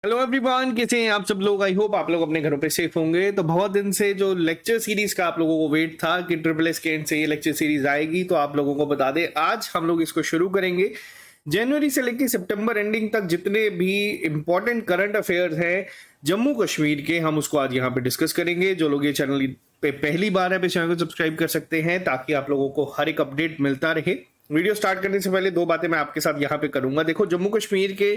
Hello everyone, कैसे हैं आप सब लोग। आई होप आप लोग अपने घरों पे सेफ होंगे। तो बहुत दिन से जो लेक्चर सीरीज का आप लोगों को वेट था कि ट्रिपल एस के एंड से ये लेक्चर सीरीज आएगी, तो आप लोगों को बता दें आज हम लोग इसको शुरू करेंगे। जनवरी से लेकर सितंबर एंडिंग तक जितने भी इंपॉर्टेंट करंट अफेयर्स हैं जम्मू कश्मीर के, हम उसको आज यहाँ पे डिस्कस करेंगे। जो लोग ये चैनल पे पहली बार है, चैनल को सब्सक्राइब कर सकते हैं ताकि आप लोगों को हर एक अपडेट मिलता रहे। वीडियो स्टार्ट करने से पहले दो बातें मैं आपके साथ यहाँ पे करूंगा। देखो, जम्मू कश्मीर के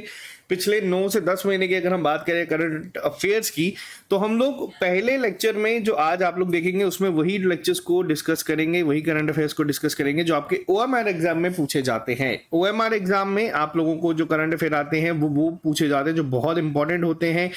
पिछले 9 से 10 महीने की अगर हम बात करें करंट अफेयर्स की, तो हम लोग पहले लेक्चर में जो आज आप लोग देखेंगे उसमें वही लेक्चर्स को डिस्कस करेंगे, वही करंट अफेयर्स को डिस्कस करेंगे जो आपके ओएमआर एग्जाम में पूछे जाते हैं। ओएमआर एग्जाम में आप लोगों को जो करंट अफेयर आते हैं वो पूछे जाते हैं, जो बहुत इंपॉर्टेंट होते हैं,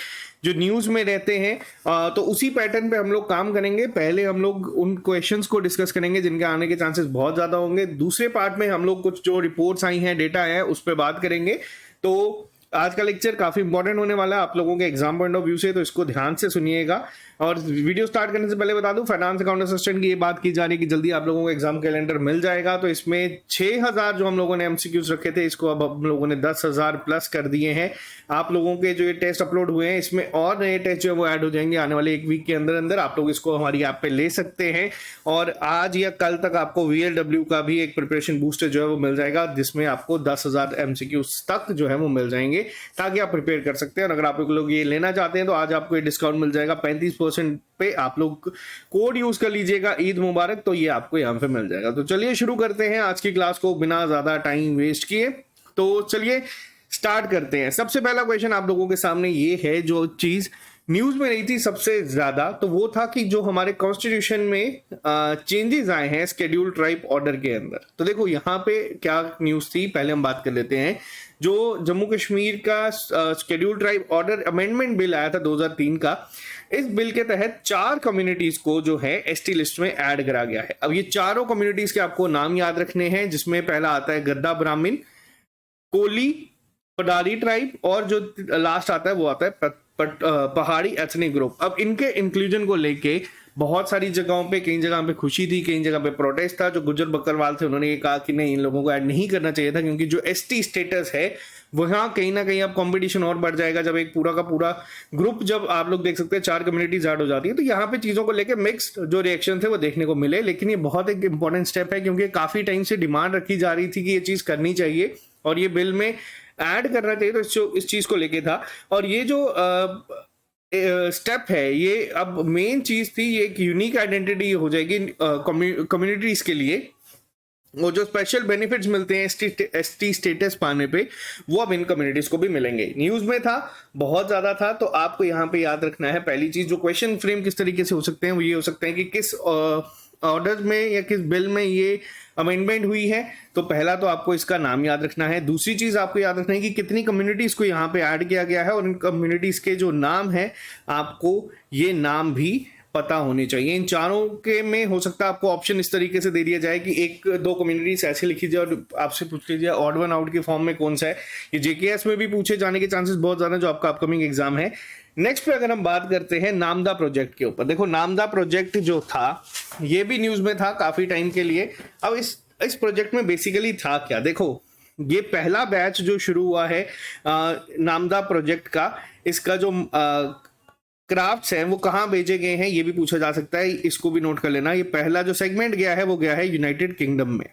जो न्यूज में रहते हैं। तो उसी पैटर्न पे हम लोग काम करेंगे। पहले हम लोग उन क्वेश्चंस को डिस्कस करेंगे जिनके आने के चांसेस बहुत ज्यादा होंगे। दूसरे पार्ट में हम लोग कुछ जो रिपोर्ट्स आई हैं, डेटा है, उस पर बात करेंगे। तो आज का लेक्चर काफी इंपॉर्टेंट होने वाला है आप लोगों के एग्जाम पॉइंट ऑफ व्यू से, तो इसको ध्यान से सुनिएगा। और वीडियो स्टार्ट करने से पहले बता दूं, फाइनेंस अकाउंट असिस्टेंट की ये बात की जा रही है कि जल्दी आप लोगों को एग्जाम कैलेंडर मिल जाएगा। तो इसमें 6000 जो हम लोगों ने एमसीक्यूज रखे थे, इसको अब हम लोगों ने 10,000 प्लस कर दिए हैं। आप लोगों के जो ये टेस्ट अपलोड हुए हैं, इसमें और नए टेस्ट जो है वो ऐड हो जाएंगे आने वाले एक वीक के अंदर अंदर। आप लोग इसको हमारी ऐप पे ले सकते हैं और आज या कल तक आपको VLW का भी एक प्रिपरेशन बूस्टर जो है वो मिल जाएगा, जिसमें आपको 10,000 एमसीक्यूज तक जो है वो मिल जाएंगे ताकि आप प्रिपेयर कर सकते हैं। और अगर आप लोग ये लेना चाहते हैं तो आज आपको ये डिस्काउंट मिल जाएगा 35% पे। आप लोग कोड यूज कर लीजिएगा, ईद मुबारक, तो ये आपको यहाँ पे मिल जाएगा। तो चलिए शुरू करते हैं आज की क्लास को बिना ज्यादा टाइम वेस्ट किए। तो चलिए स्टार्ट करते हैं। सबसे पहला क्वेश्चन आप लोगों के सामने ये है, जो चीज न्यूज में रही थी सबसे ज्यादा, तो वो था कि जो हमारे कॉन्स्टिट्यूशन में चेंजेस आए हैं शेड्यूल ट्राइब ऑर्डर के अंदर। तो देखो यहाँ पे क्या न्यूज थी, पहले हम बात कर लेते हैं। जो जम्मू कश्मीर का schedule tribe order amendment bill आया था 2003 का, इस बिल के तहत 4 कम्युनिटीज को जो है एसटी लिस्ट में ऐड करा गया है। अब ये चारों कम्युनिटीज के आपको नाम याद रखने हैं, जिसमें पहला आता है गद्दा ब्राह्मण, कोली, पडारी ट्राइब, और जो लास्ट आता है वो आता है पहाड़ी एथनिक ग्रुप। अब इनके इंक्लूजन को लेके बहुत सारी जगहों पे, कई जगह पे खुशी थी, कई जगह पे प्रोटेस्ट था। जो गुज्जर बकरवाल थे उन्होंने ये कहा कि नहीं, इन लोगों को ऐड नहीं करना चाहिए था, क्योंकि जो एसटी स्टेटस है वहां कहीं ना कहीं अब कंपटीशन और बढ़ जाएगा। जब एक पूरा का पूरा ग्रुप, जब आप लोग देख सकते हैं 4 कम्युनिटीज ऐड हो जाती है, तो यहाँ पे चीजों को लेकर मिक्स्ड जो रिएक्शन थे वो देखने को मिले। लेकिन ये बहुत एक इंपॉर्टेंट स्टेप है, क्योंकि काफी टाइम से डिमांड रखी जा रही थी कि ये चीज करनी चाहिए और ये बिल में ऐड करना चाहिए। तो इस चीज को लेके था। और ये जो स्टेप है, ये अब मेन चीज थी, ये एक यूनिक आइडेंटिटी हो जाएगी कम्युनिटीज के लिए। वो जो स्पेशल बेनिफिट्स मिलते हैं एसटी स्टेटस पाने पे, वो अब इन कम्युनिटीज को भी मिलेंगे। न्यूज में था, बहुत ज्यादा था। तो आपको यहाँ पे याद रखना है, पहली चीज जो क्वेश्चन फ्रेम किस तरीके से हो सकते हैं वो ये हो सकते हैं कि किस ऑर्डर में या किस बिल में ये अमेंडमेंट हुई है। तो पहला तो आपको इसका नाम याद रखना है। दूसरी चीज आपको याद रखना है कि कितनी कम्युनिटीज को यहाँ पे ऐड किया गया है, और इन कम्युनिटीज के जो नाम है आपको ये नाम भी पता होने चाहिए। इन चारों के में हो सकता है आपको ऑप्शन इस तरीके से दे दिया जाए कि 1-2 कम्युनिटीज ऐसे लिखी जाए और आपसे पूछ लीजिए ऑड वन आउट के फॉर्म में कौन सा है। ये जेकेएस में भी पूछे जाने के चांसेस बहुत ज्यादा, जो आपका अपकमिंग एग्जाम है। नेक्स्ट पे अगर हम बात करते हैं नामदा प्रोजेक्ट के ऊपर, देखो नामदा प्रोजेक्ट जो था ये भी न्यूज में था काफी टाइम के लिए। अब इस प्रोजेक्ट में बेसिकली था क्या, देखो ये पहला बैच जो शुरू हुआ है नामदा प्रोजेक्ट का, इसका जो क्राफ्ट्स हैं वो कहाँ भेजे गए हैं ये भी पूछा जा सकता है, इसको भी नोट कर लेना। ये पहला जो सेगमेंट गया है वो गया है यूनाइटेड किंगडम में।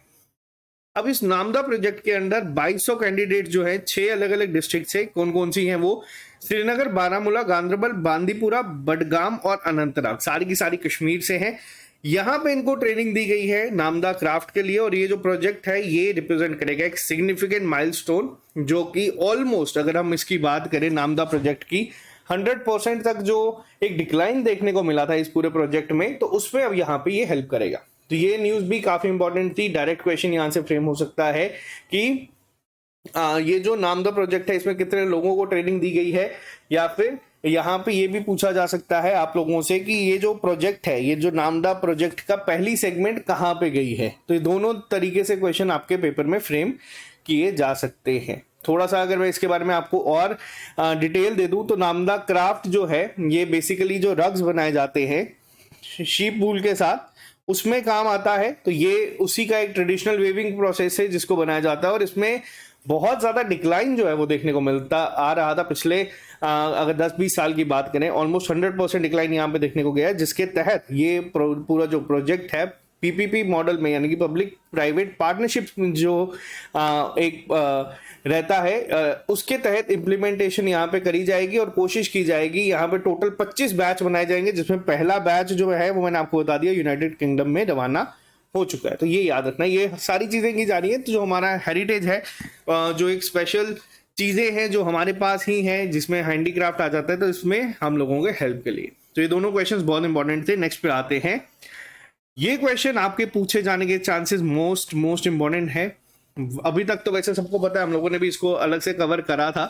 अब इस नामदा प्रोजेक्ट के अंदर 2200 कैंडिडेट जो है 6 अलग अलग डिस्ट्रिक्ट से, कौन कौन सी हैं वो, श्रीनगर, बारामूला, गांदरबल, बांदीपुरा, बडगाम और अनंतनाग, सारी की सारी कश्मीर से हैं। यहाँ पे इनको ट्रेनिंग दी गई है नामदा क्राफ्ट के लिए। और ये जो प्रोजेक्ट है ये रिप्रेजेंट करेगा एक सिग्निफिकेंट माइलस्टोन, जो कि ऑलमोस्ट अगर हम इसकी बात करें नामदा प्रोजेक्ट की 100% तक जो एक डिक्लाइन देखने को मिला था इस पूरे प्रोजेक्ट में, तो उसमें अब यहाँ पे ये हेल्प करेगा। तो ये न्यूज भी काफी इंपॉर्टेंट थी। डायरेक्ट क्वेश्चन यहाँ से फ्रेम हो सकता है कि ये जो नामदा प्रोजेक्ट है इसमें कितने लोगों को ट्रेनिंग दी गई है, या फिर यहाँ पे ये भी पूछा जा सकता है आप लोगों से कि ये जो प्रोजेक्ट है, ये जो नामदा प्रोजेक्ट का पहली सेगमेंट कहाँ पे गई है। तो ये दोनों तरीके से क्वेश्चन आपके पेपर में फ्रेम किए जा सकते हैं। थोड़ा सा अगर मैं इसके बारे में आपको और डिटेल दे दूं, तो नामदा क्राफ्ट जो है ये बेसिकली जो रग्स बनाए जाते हैं शीप वूल के साथ, उसमें काम आता है। तो ये उसी का एक ट्रेडिशनल वेविंग प्रोसेस है जिसको बनाया जाता है, और इसमें बहुत ज्यादा डिक्लाइन जो है वो देखने को मिलता आ रहा था पिछले अगर 10-20 साल की बात करें, ऑलमोस्ट 100% डिक्लाइन यहाँ पे देखने को गया है, जिसके तहत ये पूरा जो प्रोजेक्ट है पीपीपी मॉडल में यानी कि पब्लिक प्राइवेट पार्टनरशिप जो रहता है उसके तहत इम्प्लीमेंटेशन यहाँ पे करी जाएगी और कोशिश की जाएगी। यहाँ पे टोटल 25 बैच बनाए जाएंगे, जिसमें पहला बैच जो है वो मैंने आपको बता दिया यूनाइटेड किंगडम में रवाना हो चुका है। तो ये याद रखना, ये सारी चीजें की जा रही है। तो जो हमारा हेरिटेज है, जो एक स्पेशल चीजें हैं जो हमारे पास ही हैं, जिसमें हैंडीक्राफ्ट आ जाता है, तो इसमें हम लोगों के हेल्प के लिए। तो ये दोनों क्वेश्चंस बहुत इंपॉर्टेंट थे। नेक्स्ट पे आते हैं। ये क्वेश्चन आपके पूछे जाने के चांसेस मोस्ट इंपॉर्टेंट है। अभी तक तो वैसे सबको पता है, हम लोगों ने भी इसको अलग से कवर करा था।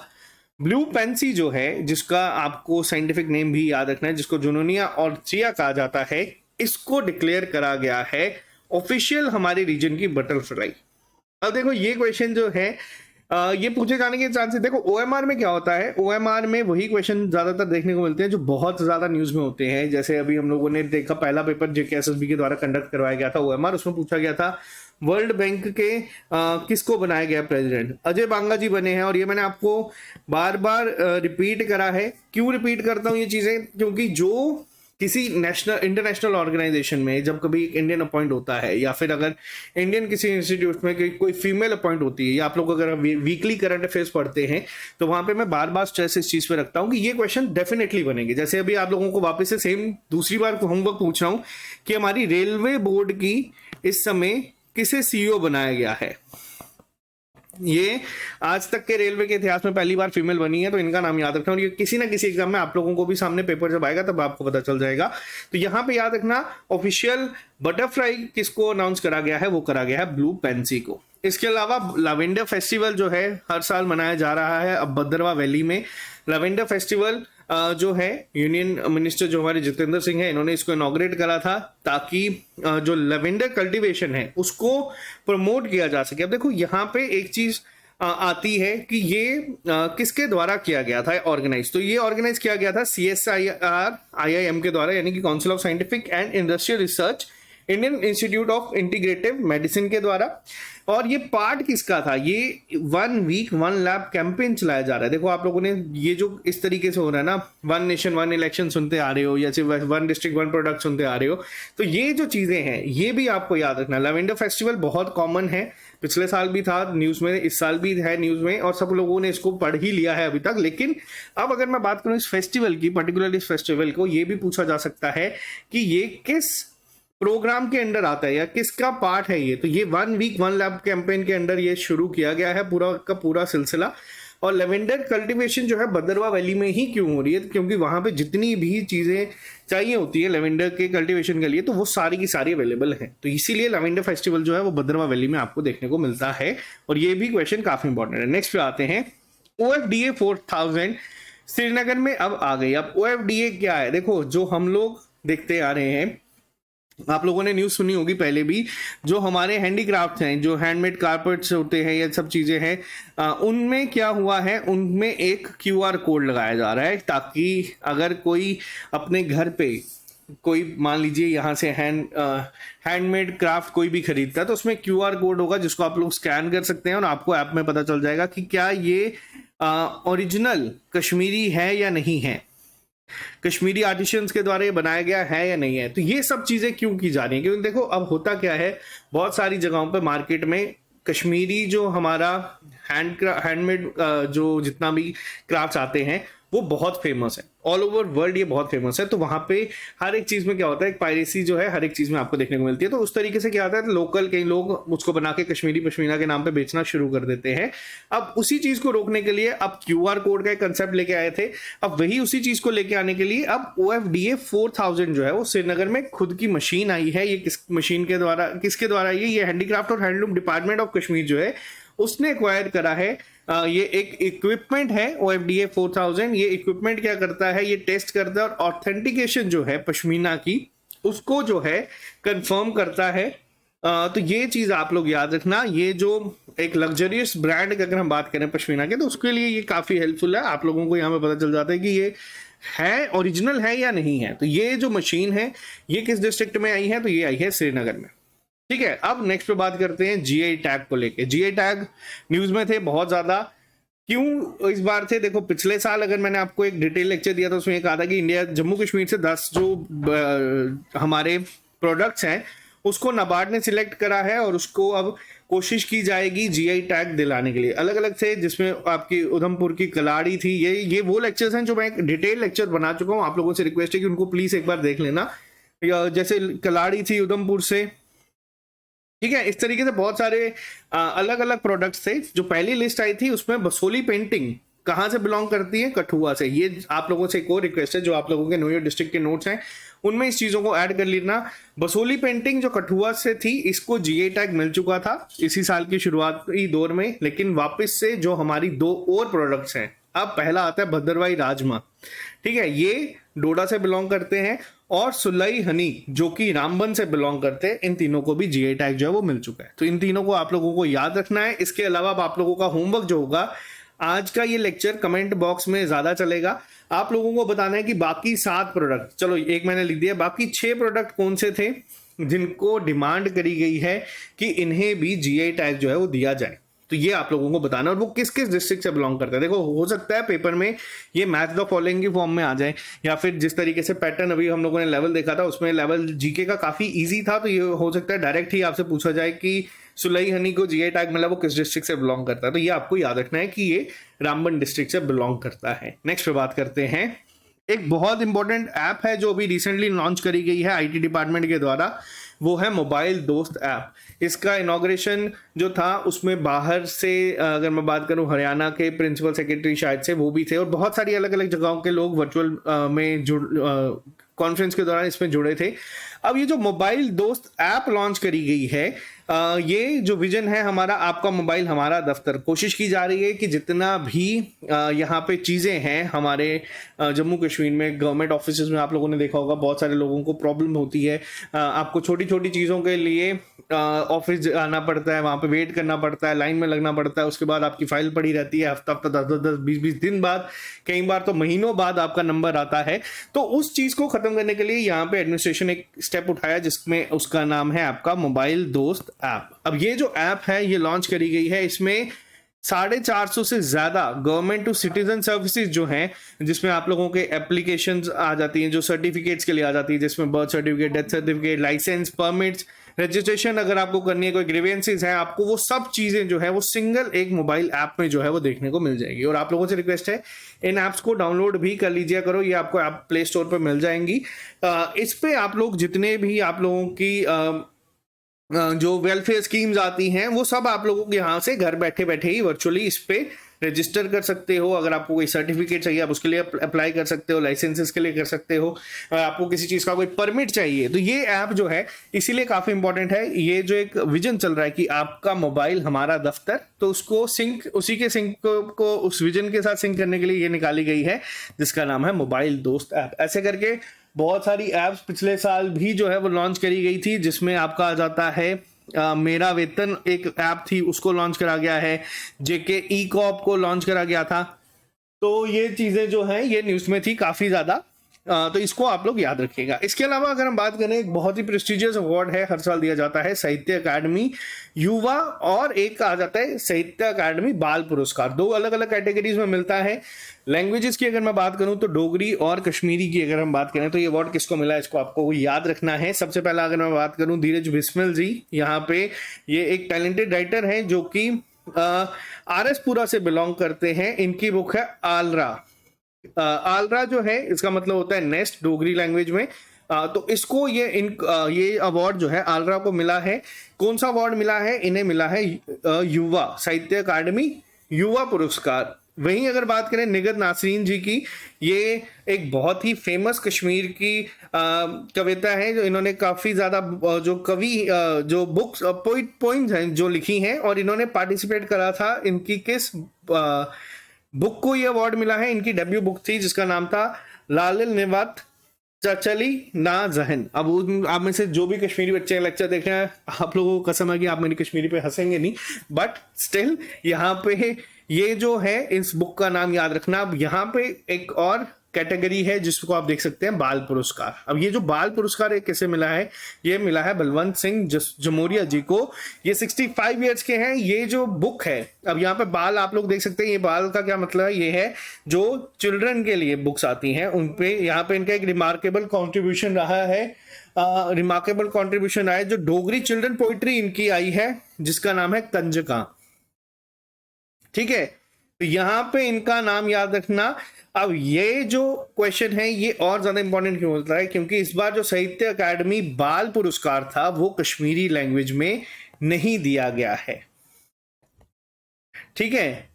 ब्लू पेंसी जो है, जिसका आपको साइंटिफिक नेम भी याद रखना है, जिसको जुनोनिया ऑर्चिया कहा जाता है, इसको डिक्लेयर करा गया है ऑफिशियल हमारे रीजन की बटरफ्लाई। अब देखो ये क्वेश्चन जो है ये पूछे जाने के चांसेस, देखो ओएमआर में क्या होता है, ओएमआर में वही क्वेश्चन ज्यादातर देखने को मिलते हैं जो बहुत ज्यादा न्यूज में होते हैं। जैसे अभी हम लोगों ने देखा पहला पेपर जेकेएसएसबी के द्वारा कंडक्ट करवाया गया था ओएमआर, उसमें पूछा गया था वर्ल्ड बैंक के किसको बनाया गया प्रेसिडेंट, अजय बांगा जी बने हैं। और ये मैंने आपको बार बार रिपीट करा है। क्यों रिपीट करता हूं ये चीजें, क्योंकि जो किसी इंटरनेशनल ऑर्गेनाइजेशन में जब कभी इंडियन अपॉइंट होता है, या फिर अगर इंडियन किसी इंस्टीट्यूट में कोई फीमेल अपॉइंट होती है, या आप लोग अगर वीकली करंट अफेयर्स पढ़ते हैं, तो वहां पे मैं बार बार स्ट्रेस इस चीज पे रखता हूं कि ये क्वेश्चन डेफिनेटली बनेंगे। जैसे अभी आप लोगों को वापस से सेम दूसरी बार होमवर्क पूछ रहा हूं कि हमारी रेलवे बोर्ड की इस समय किसे सीईओ बनाया गया है। ये आज तक के रेलवे के इतिहास में पहली बार फीमेल बनी है, तो इनका नाम याद रखना। और ये किसी ना किसी एग्जाम में आप लोगों को भी सामने पेपर जब आएगा तब आपको पता चल जाएगा। तो यहाँ पे याद रखना, ऑफिशियल बटरफ्लाई किसको अनाउंस करा गया है, वो करा गया है ब्लू पेंसी को। इसके अलावा लैवेंडर फेस्टिवल जो है हर साल मनाया जा रहा है। अब भद्रवा वैली में लैवेंडर फेस्टिवल जो है, यूनियन मिनिस्टर जो हमारे जितेंद्र सिंह है, इन्होंने इसको इनॉग्रेट करा था ताकि जो लेवेंडर कल्टीवेशन है उसको प्रमोट किया जा सके। अब देखो यहाँ पे एक चीज आती है कि ये किसके द्वारा किया गया था ऑर्गेनाइज, तो ये ऑर्गेनाइज किया गया था CSIR IIM के द्वारा, यानी कि council of scientific and industrial research Indian institute of integrative medicine के द्वारा। और ये पार्ट किसका था, ये 1 वीक 1 लैब कैंपेन चलाया जा रहा है। देखो आप लोगों ने ये जो इस तरीके से हो रहा है ना, 1 नेशन 1 इलेक्शन सुनते आ रहे हो, या सिर्फ 1 डिस्ट्रिक्ट 1 प्रोडक्ट सुनते आ रहे हो, तो ये जो चीजें हैं ये भी आपको याद रखना। लैवेंडर फेस्टिवल बहुत कॉमन है, पिछले साल भी था न्यूज में, इस साल भी है न्यूज में, और सब लोगों ने इसको पढ़ ही लिया है अभी तक। लेकिन अब अगर मैं बात करूं इस फेस्टिवल की, पर्टिकुलरली इस फेस्टिवल को, ये भी पूछा जा सकता है कि ये किस प्रोग्राम के अंडर आता है या किसका पार्ट है ये। तो ये 1 वीक 1 लैब कैंपेन के अंडर ये शुरू किया गया है पूरा का पूरा सिलसिला। और लेवेंडर कल्टीवेशन जो है भद्रवा वैली में ही क्यों हो रही है, क्योंकि वहां पे जितनी भी चीजें चाहिए होती है लेवेंडर के कल्टीवेशन के लिए, तो वो सारी की सारी अवेलेबल है। तो इसीलिए लेवेंडर फेस्टिवल जो है वो भद्रवा वैली में आपको देखने को मिलता है। और ये भी क्वेश्चन काफी इंपॉर्टेंट है। नेक्स्ट पे आते हैं, OFDA 4000 श्रीनगर में अब आ गई। अब OFDA क्या है, देखो जो हम लोग देखते आ रहे हैं, आप लोगों ने न्यूज सुनी होगी पहले भी, जो हमारे हैंडीक्राफ्ट हैं, जो हैंडमेड कारपेट्स होते हैं, ये सब चीजें हैं, उनमें क्या हुआ है, उनमें एक QR कोड लगाया जा रहा है, ताकि अगर कोई अपने घर पे कोई मान लीजिए यहाँ से हैंडमेड क्राफ्ट कोई भी खरीदता है, तो उसमें QR कोड होगा जिसको आप लोग स्कैन कर सकते हैं और आपको ऐप में पता चल जाएगा कि क्या ये ओरिजिनल कश्मीरी है या नहीं है, कश्मीरी आर्टिशियंस के द्वारा ये बनाया गया है या नहीं है। तो ये सब चीजें क्यों की जा रही है, क्योंकि देखो अब होता क्या है, बहुत सारी जगहों पे मार्केट में कश्मीरी जो हमारा हैंडमेड जो जितना भी क्राफ्ट्स आते हैं वो बहुत फेमस है, ऑल ओवर वर्ल्ड ये बहुत फेमस है। तो वहां पे हर एक चीज में क्या होता है, एक पायरेसी जो है हर एक चीज में आपको देखने को मिलती है। तो उस तरीके से क्या होता है, लोकल कई लोग उसको बना के कश्मीरी पश्मीना के नाम पे बेचना शुरू कर देते हैं। अब उसी चीज को रोकने के लिए अब QR कोड का एक कंसेप्ट लेके आए थे। अब वही उसी चीज को लेके आने के लिए अब OFDA 4000 जो है वो श्रीनगर में खुद की मशीन आई है। ये किस मशीन के द्वारा, किसके द्वारा, ये हैंडीक्राफ्ट और हैंडलूम डिपार्टमेंट ऑफ कश्मीर जो है उसने एक्वायर करा है। ये एक इक्विपमेंट है OFDA 4000। ये इक्विपमेंट क्या करता है, ये टेस्ट करता है और ऑथेंटिकेशन जो है पश्मीना की उसको जो है कंफर्म करता है। तो ये चीज आप लोग याद रखना, ये जो एक लग्जरियस ब्रांड की अगर हम बात करें पश्मीना के, तो उसके लिए ये काफी हेल्पफुल है। आप लोगों को यहाँ पे पता चल जाता है कि ये है ओरिजिनल है या नहीं है। तो ये जो मशीन है ये किस डिस्ट्रिक्ट में आई है, तो ये आई है श्रीनगर में। ठीक है, अब नेक्स्ट पे बात करते हैं जीआई टैग को लेके। जीआई टैग न्यूज में थे बहुत ज्यादा, क्यों इस बार थे? देखो, पिछले साल अगर मैंने आपको एक डिटेल लेक्चर दिया था, उसमें ये कहा था कि इंडिया जम्मू कश्मीर से 10 जो हमारे प्रोडक्ट्स हैं उसको नाबार्ड ने सिलेक्ट करा है और उसको अब कोशिश की जाएगी जीआई टैग दिलाने के लिए। अलग अलग थे, जिसमें आपकी उधमपुर की कलाड़ी थी। ये वो लेक्चर्स हैं जो मैं एक डिटेल लेक्चर बना चुका हूं। आप लोगों से रिक्वेस्ट है कि उनको प्लीज एक बार देख लेना। जैसे कलाड़ी थी उधमपुर से, ठीक है। इस तरीके से बहुत सारे अलग अलग प्रोडक्ट्स थे। जो पहली लिस्ट आई थी उसमें बसोली पेंटिंग कहां से बिलोंग करती है? कठुआ से। ये आप लोगों से एक और रिक्वेस्ट है, जो आप लोगों के न्यू ईयर डिस्ट्रिक्ट के नोट्स हैं उनमें इस चीजों को ऐड कर लेना। बसोली पेंटिंग जो कठुआ से थी, इसको जीआई टैग मिल चुका था इसी साल की शुरुआती दौर में, लेकिन वापस से जो हमारी 2 और प्रोडक्ट्स हैं, अब पहला आता है भद्रवाही राजमा, ठीक है, ये डोडा से बिलोंग करते हैं, और सुलई हनी जो कि रामबन से बिलोंग करते हैं। इन तीनों को भी जीआई टैग जो है वो मिल चुका है। तो इन तीनों को आप लोगों को याद रखना है। इसके अलावा आप लोगों का होमवर्क जो होगा, आज का ये लेक्चर कमेंट बॉक्स में ज्यादा चलेगा। आप लोगों को बताना है कि बाकी 7 प्रोडक्ट, चलो एक मैंने लिख दिया, बाकी 6 प्रोडक्ट कौन से थे जिनको डिमांड करी गई है कि इन्हें भी जीआई टैग जो है वो दिया जाए। तो ये आप लोगों को बताना, और वो किस किस डिस्ट्रिक्ट से बिलोंग करता है। देखो, हो सकता है पेपर में ये मैच द फॉलोइंग की फॉर्म में आ जाए, या फिर जिस तरीके से पैटर्न अभी हम लोगों ने लेवल देखा था उसमें लेवल जीके का काफी इजी था, तो ये हो सकता है डायरेक्ट ही आपसे पूछा जाए कि सुलई हनी को जीआई टैग मिला, वो किस डिस्ट्रिक्ट से बिलोंग करता है। तो ये आपको याद रखना है कि ये रामबन डिस्ट्रिक्ट से बिलोंग करता है। नेक्स्ट पे बात करते हैं, एक बहुत इंपॉर्टेंट ऐप है जो अभी रिसेंटली लॉन्च करी गई है आईटी डिपार्टमेंट के द्वारा, वो है मोबाइल दोस्त ऐप। इसका इनॉग्रेशन जो था उसमें बाहर से अगर मैं बात करूं, हरियाणा के प्रिंसिपल सेक्रेटरी शायद से वो भी थे, और बहुत सारी अलग अलग जगहों के लोग वर्चुअल में कॉन्फ्रेंस के दौरान इसमें जुड़े थे। अब ये जो मोबाइल दोस्त ऐप लॉन्च करी गई है, ये जो विजन है हमारा, आपका मोबाइल हमारा दफ्तर, कोशिश की जा रही है कि जितना भी यहाँ पे चीज़ें हैं हमारे जम्मू कश्मीर में गवर्नमेंट ऑफिस में, आप लोगों ने देखा होगा बहुत सारे लोगों को प्रॉब्लम होती है। आपको छोटी छोटी चीज़ों के लिए ऑफिस आना पड़ता है, वहाँ पे वेट करना पड़ता है, लाइन में लगना पड़ता है, उसके बाद आपकी फाइल पड़ी रहती है, हफ्ता हफ्ता 10-10 20-20 दिन बाद, कई बार तो महीनों बाद आपका नंबर आता है। तो उस चीज़ को खत्म करने के लिए यहाँ पे एडमिनिस्ट्रेशन एक स्टेप उठाया, जिसमें उसका नाम है आपका मोबाइल दोस्त ऐप। अब ये जो ऐप है ये लॉन्च करी गई है, इसमें 450 से ज्यादा गवर्नमेंट टू सिटीजन सर्विसेज जो हैं, जिसमें आप लोगों के एप्लीकेशंस आ जाती हैं, जो सर्टिफिकेट्स के लिए आ जाती है, जिसमें birth certificate, death certificate, licence, permits, registration अगर आपको करनी है, कोई ग्रीवेंसेस है, आपको वो सब चीजें जो है वो सिंगल एक मोबाइल ऐप में जो है वो देखने को मिल जाएगी। और आप लोगों से रिक्वेस्ट है, इन ऐप्स को डाउनलोड भी कर लीजिए करो, ये आपको ऐप प्ले स्टोर पर मिल जाएंगी। इस पे आप लोग जितने भी आप लोगों की जो वेलफेयर स्कीम्स आती हैं वो सब आप लोगों को यहाँ से घर बैठे बैठे ही वर्चुअली इस पे रजिस्टर कर सकते हो। अगर आपको कोई सर्टिफिकेट चाहिए आप उसके लिए अप्लाई कर सकते हो, लाइसेंसेस के लिए कर सकते हो, आपको किसी चीज़ का कोई परमिट चाहिए, तो ये ऐप जो है इसीलिए काफ़ी इंपॉर्टेंट है। ये जो एक विजन चल रहा है कि आपका मोबाइल हमारा दफ्तर, तो उसको सिंक, उसी के सिंक को उस विजन के साथ सिंक करने के लिए ये निकाली गई है, जिसका नाम है मोबाइल दोस्त ऐप। ऐसे करके बहुत सारी ऐप्स पिछले साल भी जो है वो लॉन्च करी गई थी, जिसमें आपका आ जाता है मेरा वेतन, एक ऐप थी उसको लॉन्च करा गया है, जेके ई कॉप को लॉन्च करा गया था। तो ये चीजें जो हैं ये न्यूज में थी काफी ज्यादा, तो इसको आप लोग याद रखिएगा। इसके अलावा अगर हम बात करें, एक बहुत ही प्रेस्टिजियस अवार्ड है, हर साल दिया जाता है, साहित्य अकादमी युवा, और एक आ जाता है साहित्य अकादमी बाल पुरस्कार। 2 अलग अलग कैटेगरीज में मिलता है। लैंग्वेजेस की अगर मैं बात करूं तो डोगरी और कश्मीरी की अगर हम बात करें तो ये अवार्ड किसको मिला है, इसको आपको याद रखना है। सबसे पहला अगर मैं बात करूं, धीरज बिस्मिल जी, यहाँ पे ये एक टैलेंटेड राइटर है जो कि आरएसपुरा से बिलोंग करते हैं। इनकी बुक है आलरा। आलरा जो है इसका मतलब होता है नेस्ट डोगरी लैंग्वेज में। तो इसको ये अवार्ड जो है आलरा को मिला है। कौन सा अवार्ड मिला है? इन्हें मिला है युवा साहित्य अकादमी युवा पुरस्कार। वहीं अगर बात करें निगत नासरीन जी की, ये एक बहुत ही फेमस कश्मीर की कविता है, जो इन्होंने काफ़ी ज़्यादा जो कवि जो बुक्स पोइम्स हैं जो लिखी हैं, और इन्होंने पार्टिसिपेट करा था। इनकी किस बुक को ये अवार्ड मिला है? इनकी डेब्यू बुक थी जिसका नाम था लालिल निवत चचली ना जहन। अब आप में से जो भी कश्मीरी बच्चे लेक्चर देख रहे हैं, आप लोगों को कसम है कि आप मेरी कश्मीरी पे हंसेंगे नहीं, बट स्टिल यहाँ पे ये जो है इस बुक का नाम याद रखना। अब यहाँ पे एक और कैटेगरी है जिसको आप देख सकते हैं बाल पुरस्कार। अब ये जो बाल पुरस्कार है किसे मिला है, ये मिला है बलवंत सिंह जमोरिया जी को। ये 65 ईयर्स के हैं। ये जो बुक है, अब यहाँ पे बाल आप लोग देख सकते हैं, ये बाल का क्या मतलब है, ये है जो चिल्ड्रन के लिए बुक्स आती हैं उनपे यहाँ पे इनका एक रिमार्केबल कॉन्ट्रीब्यूशन रहा है। रिमार्केबल कॉन्ट्रीब्यूशन आया जो डोगरी चिल्ड्रन पोइट्री इनकी आई है जिसका नाम है कंजका। ठीक है, तो यहां पे इनका नाम याद रखना। अब ये जो क्वेश्चन है ये और ज्यादा इंपॉर्टेंट क्यों होता है, क्योंकि इस बार जो साहित्य अकादमी बाल पुरस्कार था वो कश्मीरी लैंग्वेज में नहीं दिया गया है। ठीक है,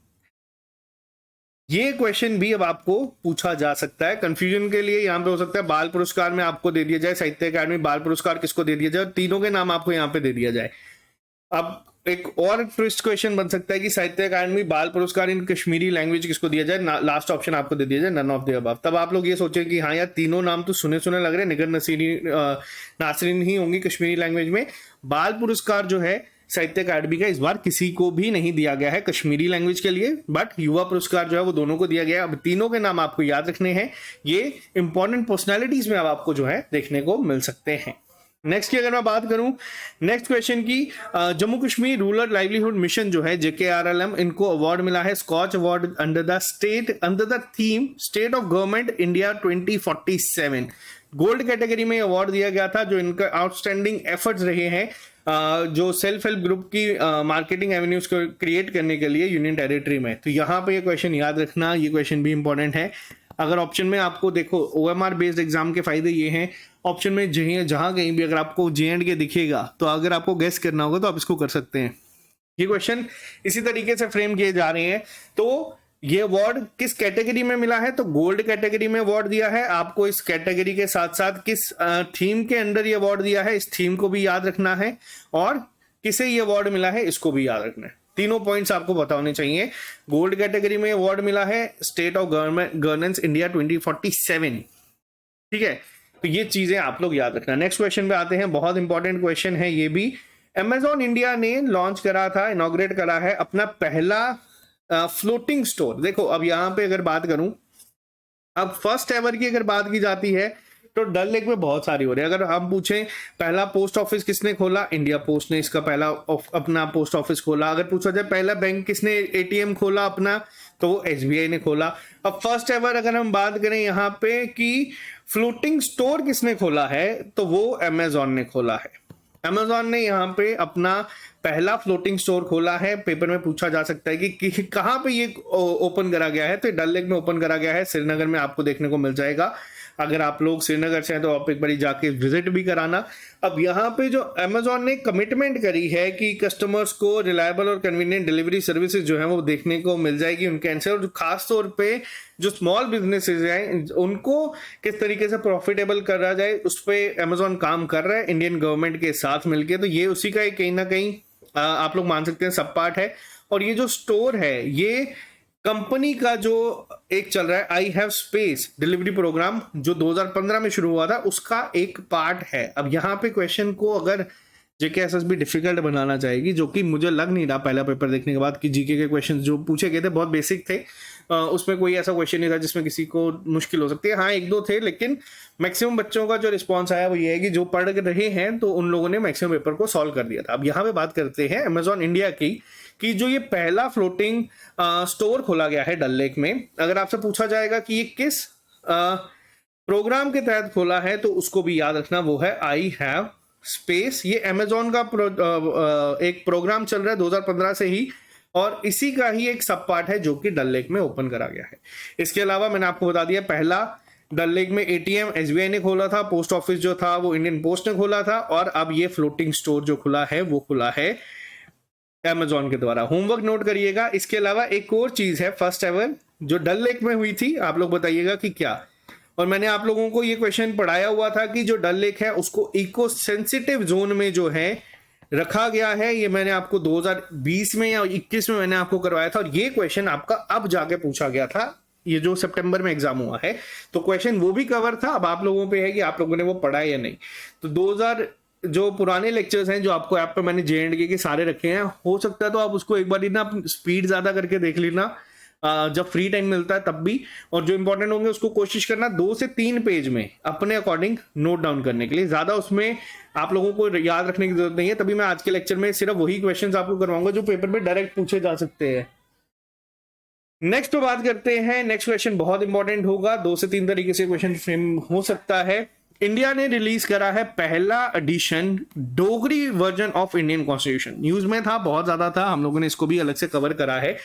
ये क्वेश्चन भी अब आपको पूछा जा सकता है। कंफ्यूजन के लिए यहां पे हो सकता है बाल पुरस्कार में आपको दे दिया जाए साहित्य अकादमी बाल पुरस्कार किसको दे दिया जाए, तीनों के नाम आपको यहां पे दे दिया जाए। अब एक और ट्विस्ट क्वेश्चन बन सकता है कि साहित्य अकादमी बाल पुरस्कार इन कश्मीरी लैंग्वेज किसको दिया जाए, लास्ट ऑप्शन आपको दे दिया जाए नन ऑफ द अबव। तब आप लोग ये सोचें कि हाँ यार तीनों नाम तो सुने सुने लग रहे हैं, निगर नासरीन ही होंगी कश्मीरी लैंग्वेज में। बाल पुरस्कार जो है साहित्य अकादमी का इस बार किसी को भी नहीं दिया गया है कश्मीरी लैंग्वेज के लिए, बट युवा पुरस्कार जो है वो दोनों को दिया गया है। अब तीनों के नाम आपको याद रखने हैं, ये इंपॉर्टेंट पर्सनैलिटीज में अब आपको जो है देखने को मिल सकते हैं। नेक्स्ट की अगर मैं बात करूं, नेक्स्ट क्वेश्चन की, Jammu Kashmir rural livelihood mission जो है JKRLM, इनको अवार्ड मिला है Skoch award under the theme state of government India 2047। Gold category में अवार्ड दिया गया था जो इनका आउटस्टैंडिंग एफर्ट्स रहे हैं जो सेल्फ हेल्प ग्रुप की मार्केटिंग एवेन्यूज को क्रिएट करने के लिए यूनियन टेरिटरी में। तो यहाँ पे ये क्वेश्चन याद रखना, ये क्वेश्चन भी इंपॉर्टेंट है। अगर ऑप्शन में आपको देखो OMR बेस्ड एग्जाम के फायदे ये हैं, ऑप्शन में जहां कहीं भी अगर आपको J&K दिखेगा तो अगर आपको गेस करना होगा तो आप इसको कर सकते हैं। ये क्वेश्चन इसी तरीके से फ्रेम किए जा रहे हैं। तो ये अवार्ड किस कैटेगरी में मिला है, तो गोल्ड कैटेगरी में अवार्ड दिया है आपको। इस कैटेगरी के साथ साथ किस थीम के अंडर ये अवार्ड दिया है, इस थीम को भी याद रखना है, और किसे ये अवार्ड मिला है इसको भी याद रखना है। तीनों पॉइंट्स आपको पता होने चाहिए। गोल्ड कैटेगरी में अवार्ड मिला है स्टेट ऑफ गवर्नेंस इंडिया 2047। ठीक है, तो ये चीजें आप लोग याद रखना। नेक्स्ट क्वेश्चन पे आते हैं, बहुत इंपॉर्टेंट क्वेश्चन है ये भी। अमेजॉन इंडिया ने लॉन्च करा था, इनॉग्रेट करा है अपना पहला फ्लोटिंग स्टोर। देखो अब यहां पे अगर बात करूं, अब फर्स्ट एवर की अगर बात की जाती है तो डल लेक में बहुत सारी हो रही है। अगर हम पूछें पहला पोस्ट ऑफिस किसने खोला, इंडिया पोस्ट ने इसका पहला अपना पोस्ट ऑफिस खोला। अगर पूछा जाए पहला बैंक किसने ATM खोला अपना, तो वो SBI ने खोला। अब फर्स्ट एवर अगर हम बात करें यहाँ पे कि फ्लोटिंग स्टोर किसने खोला है, तो वो अमेजॉन ने खोला है। अमेजॉन ने यहाँ पे अपना पहला फ्लोटिंग स्टोर खोला है। पेपर में पूछा जा सकता है कि कहाँ पे ये ओपन करा गया है, तो डल लेक में ओपन करा गया है। श्रीनगर में आपको देखने को मिल जाएगा। अगर आप लोग श्रीनगर से हैं तो आप एक बार जाके विजिट भी कराना। अब यहाँ पे जो अमेजॉन ने कमिटमेंट करी है कि कस्टमर्स को रिलायबल और कन्वीनियंट डिलीवरी सर्विसेज जो है वो देखने को मिल जाएगी उनके एंड से, और खास तौर पे जो स्मॉल बिजनेसेस हैं उनको किस तरीके से प्रॉफिटेबल करा जाए उस पर अमेजॉन काम कर रहा है इंडियन गवर्नमेंट के साथ मिलकर। तो ये उसी का एक कहीं ना कहीं आप लोग मान सकते हैं सब पार्ट है। और ये जो स्टोर है ये कंपनी का जो एक चल रहा है I have space delivery programme जो 2015 में शुरू हुआ था उसका एक पार्ट है। अब यहाँ पे क्वेश्चन को अगर JKSSB डिफिकल्ट बनाना चाहेगी, जो कि मुझे लग नहीं रहा पहला पेपर देखने के बाद कि जीके के क्वेश्चन जो पूछे गए थे बहुत बेसिक थे, उसमें कोई ऐसा क्वेश्चन नहीं था जिसमें किसी को मुश्किल हो सकती है। हाँ एक दो थे, लेकिन मैक्सिमम बच्चों का जो रिस्पॉन्स आया वो ये है कि जो पढ़ रहे हैं तो उन लोगों ने मैक्सिमम पेपर को सॉल्व कर दिया था। अब यहाँ पे बात करते हैं अमेजॉन इंडिया की कि जो ये पहला फ्लोटिंग स्टोर खोला गया है डल लेक में, अगर आपसे पूछा जाएगा कि ये किस प्रोग्राम के तहत खोला है तो उसको भी याद रखना, वो है आई हैव स्पेस। ये अमेजॉन का एक प्रोग्राम चल रहा है 2015 से ही, और इसी का ही एक सब पार्ट है जो कि डल लेक में ओपन करा गया है। इसके अलावा मैंने आपको बता दिया पहला डल लेक में ATM SBI ने खोला था, पोस्ट ऑफिस जो था वो इंडियन पोस्ट ने खोला था, और अब ये फ्लोटिंग स्टोर जो खुला है वो खुला है अमेजॉन के द्वारा। होमवर्क नोट करिएगा। इसके अलावा एक और चीज है फर्स्ट एवर जो डल लेक में हुई थी, आप लोग बताइएगा कि क्या। और मैंने आप लोगों को ये क्वेश्चन पढ़ाया हुआ था कि जो डल लेक है उसको इको सेंसिटिव जोन में जो है रखा गया है। ये मैंने आपको 2020 में या 21 में मैंने आपको करवाया था, और ये क्वेश्चन आपका अब जाके पूछा गया था, ये जो सितंबर में एग्जाम हुआ है, तो क्वेश्चन वो भी कवर था। अब आप लोगों पे है कि आप लोगों ने वो पढ़ा है या नहीं। तो 2000 जो पुराने लेक्चर्स हैं जो आपको ऐप पे मैंने J&K के सारे रखे हैं, हो सकता है तो आप उसको एक बार ना स्पीड ज्यादा करके देख लेना, जब फ्री टाइम मिलता है तब भी, और जो इंपॉर्टेंट होंगे उसको कोशिश करना 2 से 3 पेज में अपने अकॉर्डिंग नोट डाउन करने के लिए, ज्यादा उसमें आप लोगों को याद रखने की जरूरत नहीं है। तभी मैं आज के लेक्चर में सिर्फ वही क्वेश्चंस आपको करवाऊंगा जो पेपर में डायरेक्ट पूछे जा सकते हैं। नेक्स्ट बात करते हैं, नेक्स्ट क्वेश्चन बहुत इंपॉर्टेंट होगा, 2 से 3 तरीके से क्वेश्चन फ्रेम हो सकता है। इंडिया ने रिलीज करा है पहला edition Dogri version of Indian constitution. News में था, बहुत ज्यादा था, हम लोगों ने इसको भी अलग से कवर करा है।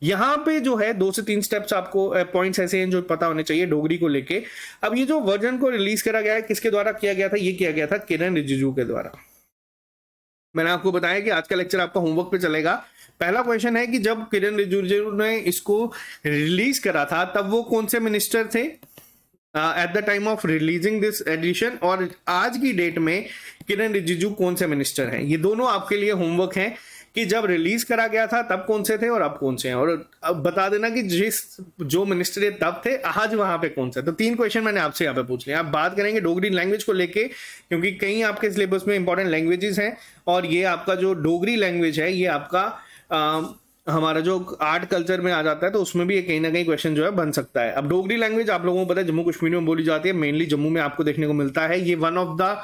यहां पे जो है 2 से 3 स्टेप्स आपको पॉइंट्स ऐसे हैं जो पता होने चाहिए डोगरी को लेके। अब ये जो वर्जन को रिलीज करा गया है किसके द्वारा किया गया था, ये किया गया था किरण रिजिजू के द्वारा। मैंने आपको बताया कि आज का लेक्चर आपका होमवर्क पे चलेगा। पहला क्वेश्चन है कि जब किरण रिजिजू ने इसको रिलीज करा था तब वो कौन से मिनिस्टर थे at the time of releasing this edition, और आज की डेट में किरण रिजिजू कौन से मिनिस्टर हैं। ये दोनों आपके लिए होमवर्क हैं कि जब रिलीज करा गया था तब कौन से थे और अब कौन से हैं, और अब बता देना कि जो मिनिस्टर तब थे आज वहां पे कौन से। तो 3 क्वेश्चन मैंने आपसे यहाँ पे पूछ लिया। आप बात करेंगे डोगरी लैंग्वेज को लेके, क्योंकि कई आपके सिलेबस में इंपॉर्टेंट लैंग्वेजेस हैं, और ये आपका जो डोगरी लैंग्वेज है ये आपका हमारा जो आर्ट कल्चर में आ जाता है, तो उसमें भी कहीं ना कहीं क्वेश्चन जो है बन सकता है। अब डोगरी लैंग्वेज आप लोगों को पता है जम्मू कश्मीर में बोली जाती है, मेनली जम्मू में आपको देखने को मिलता है। ये one of the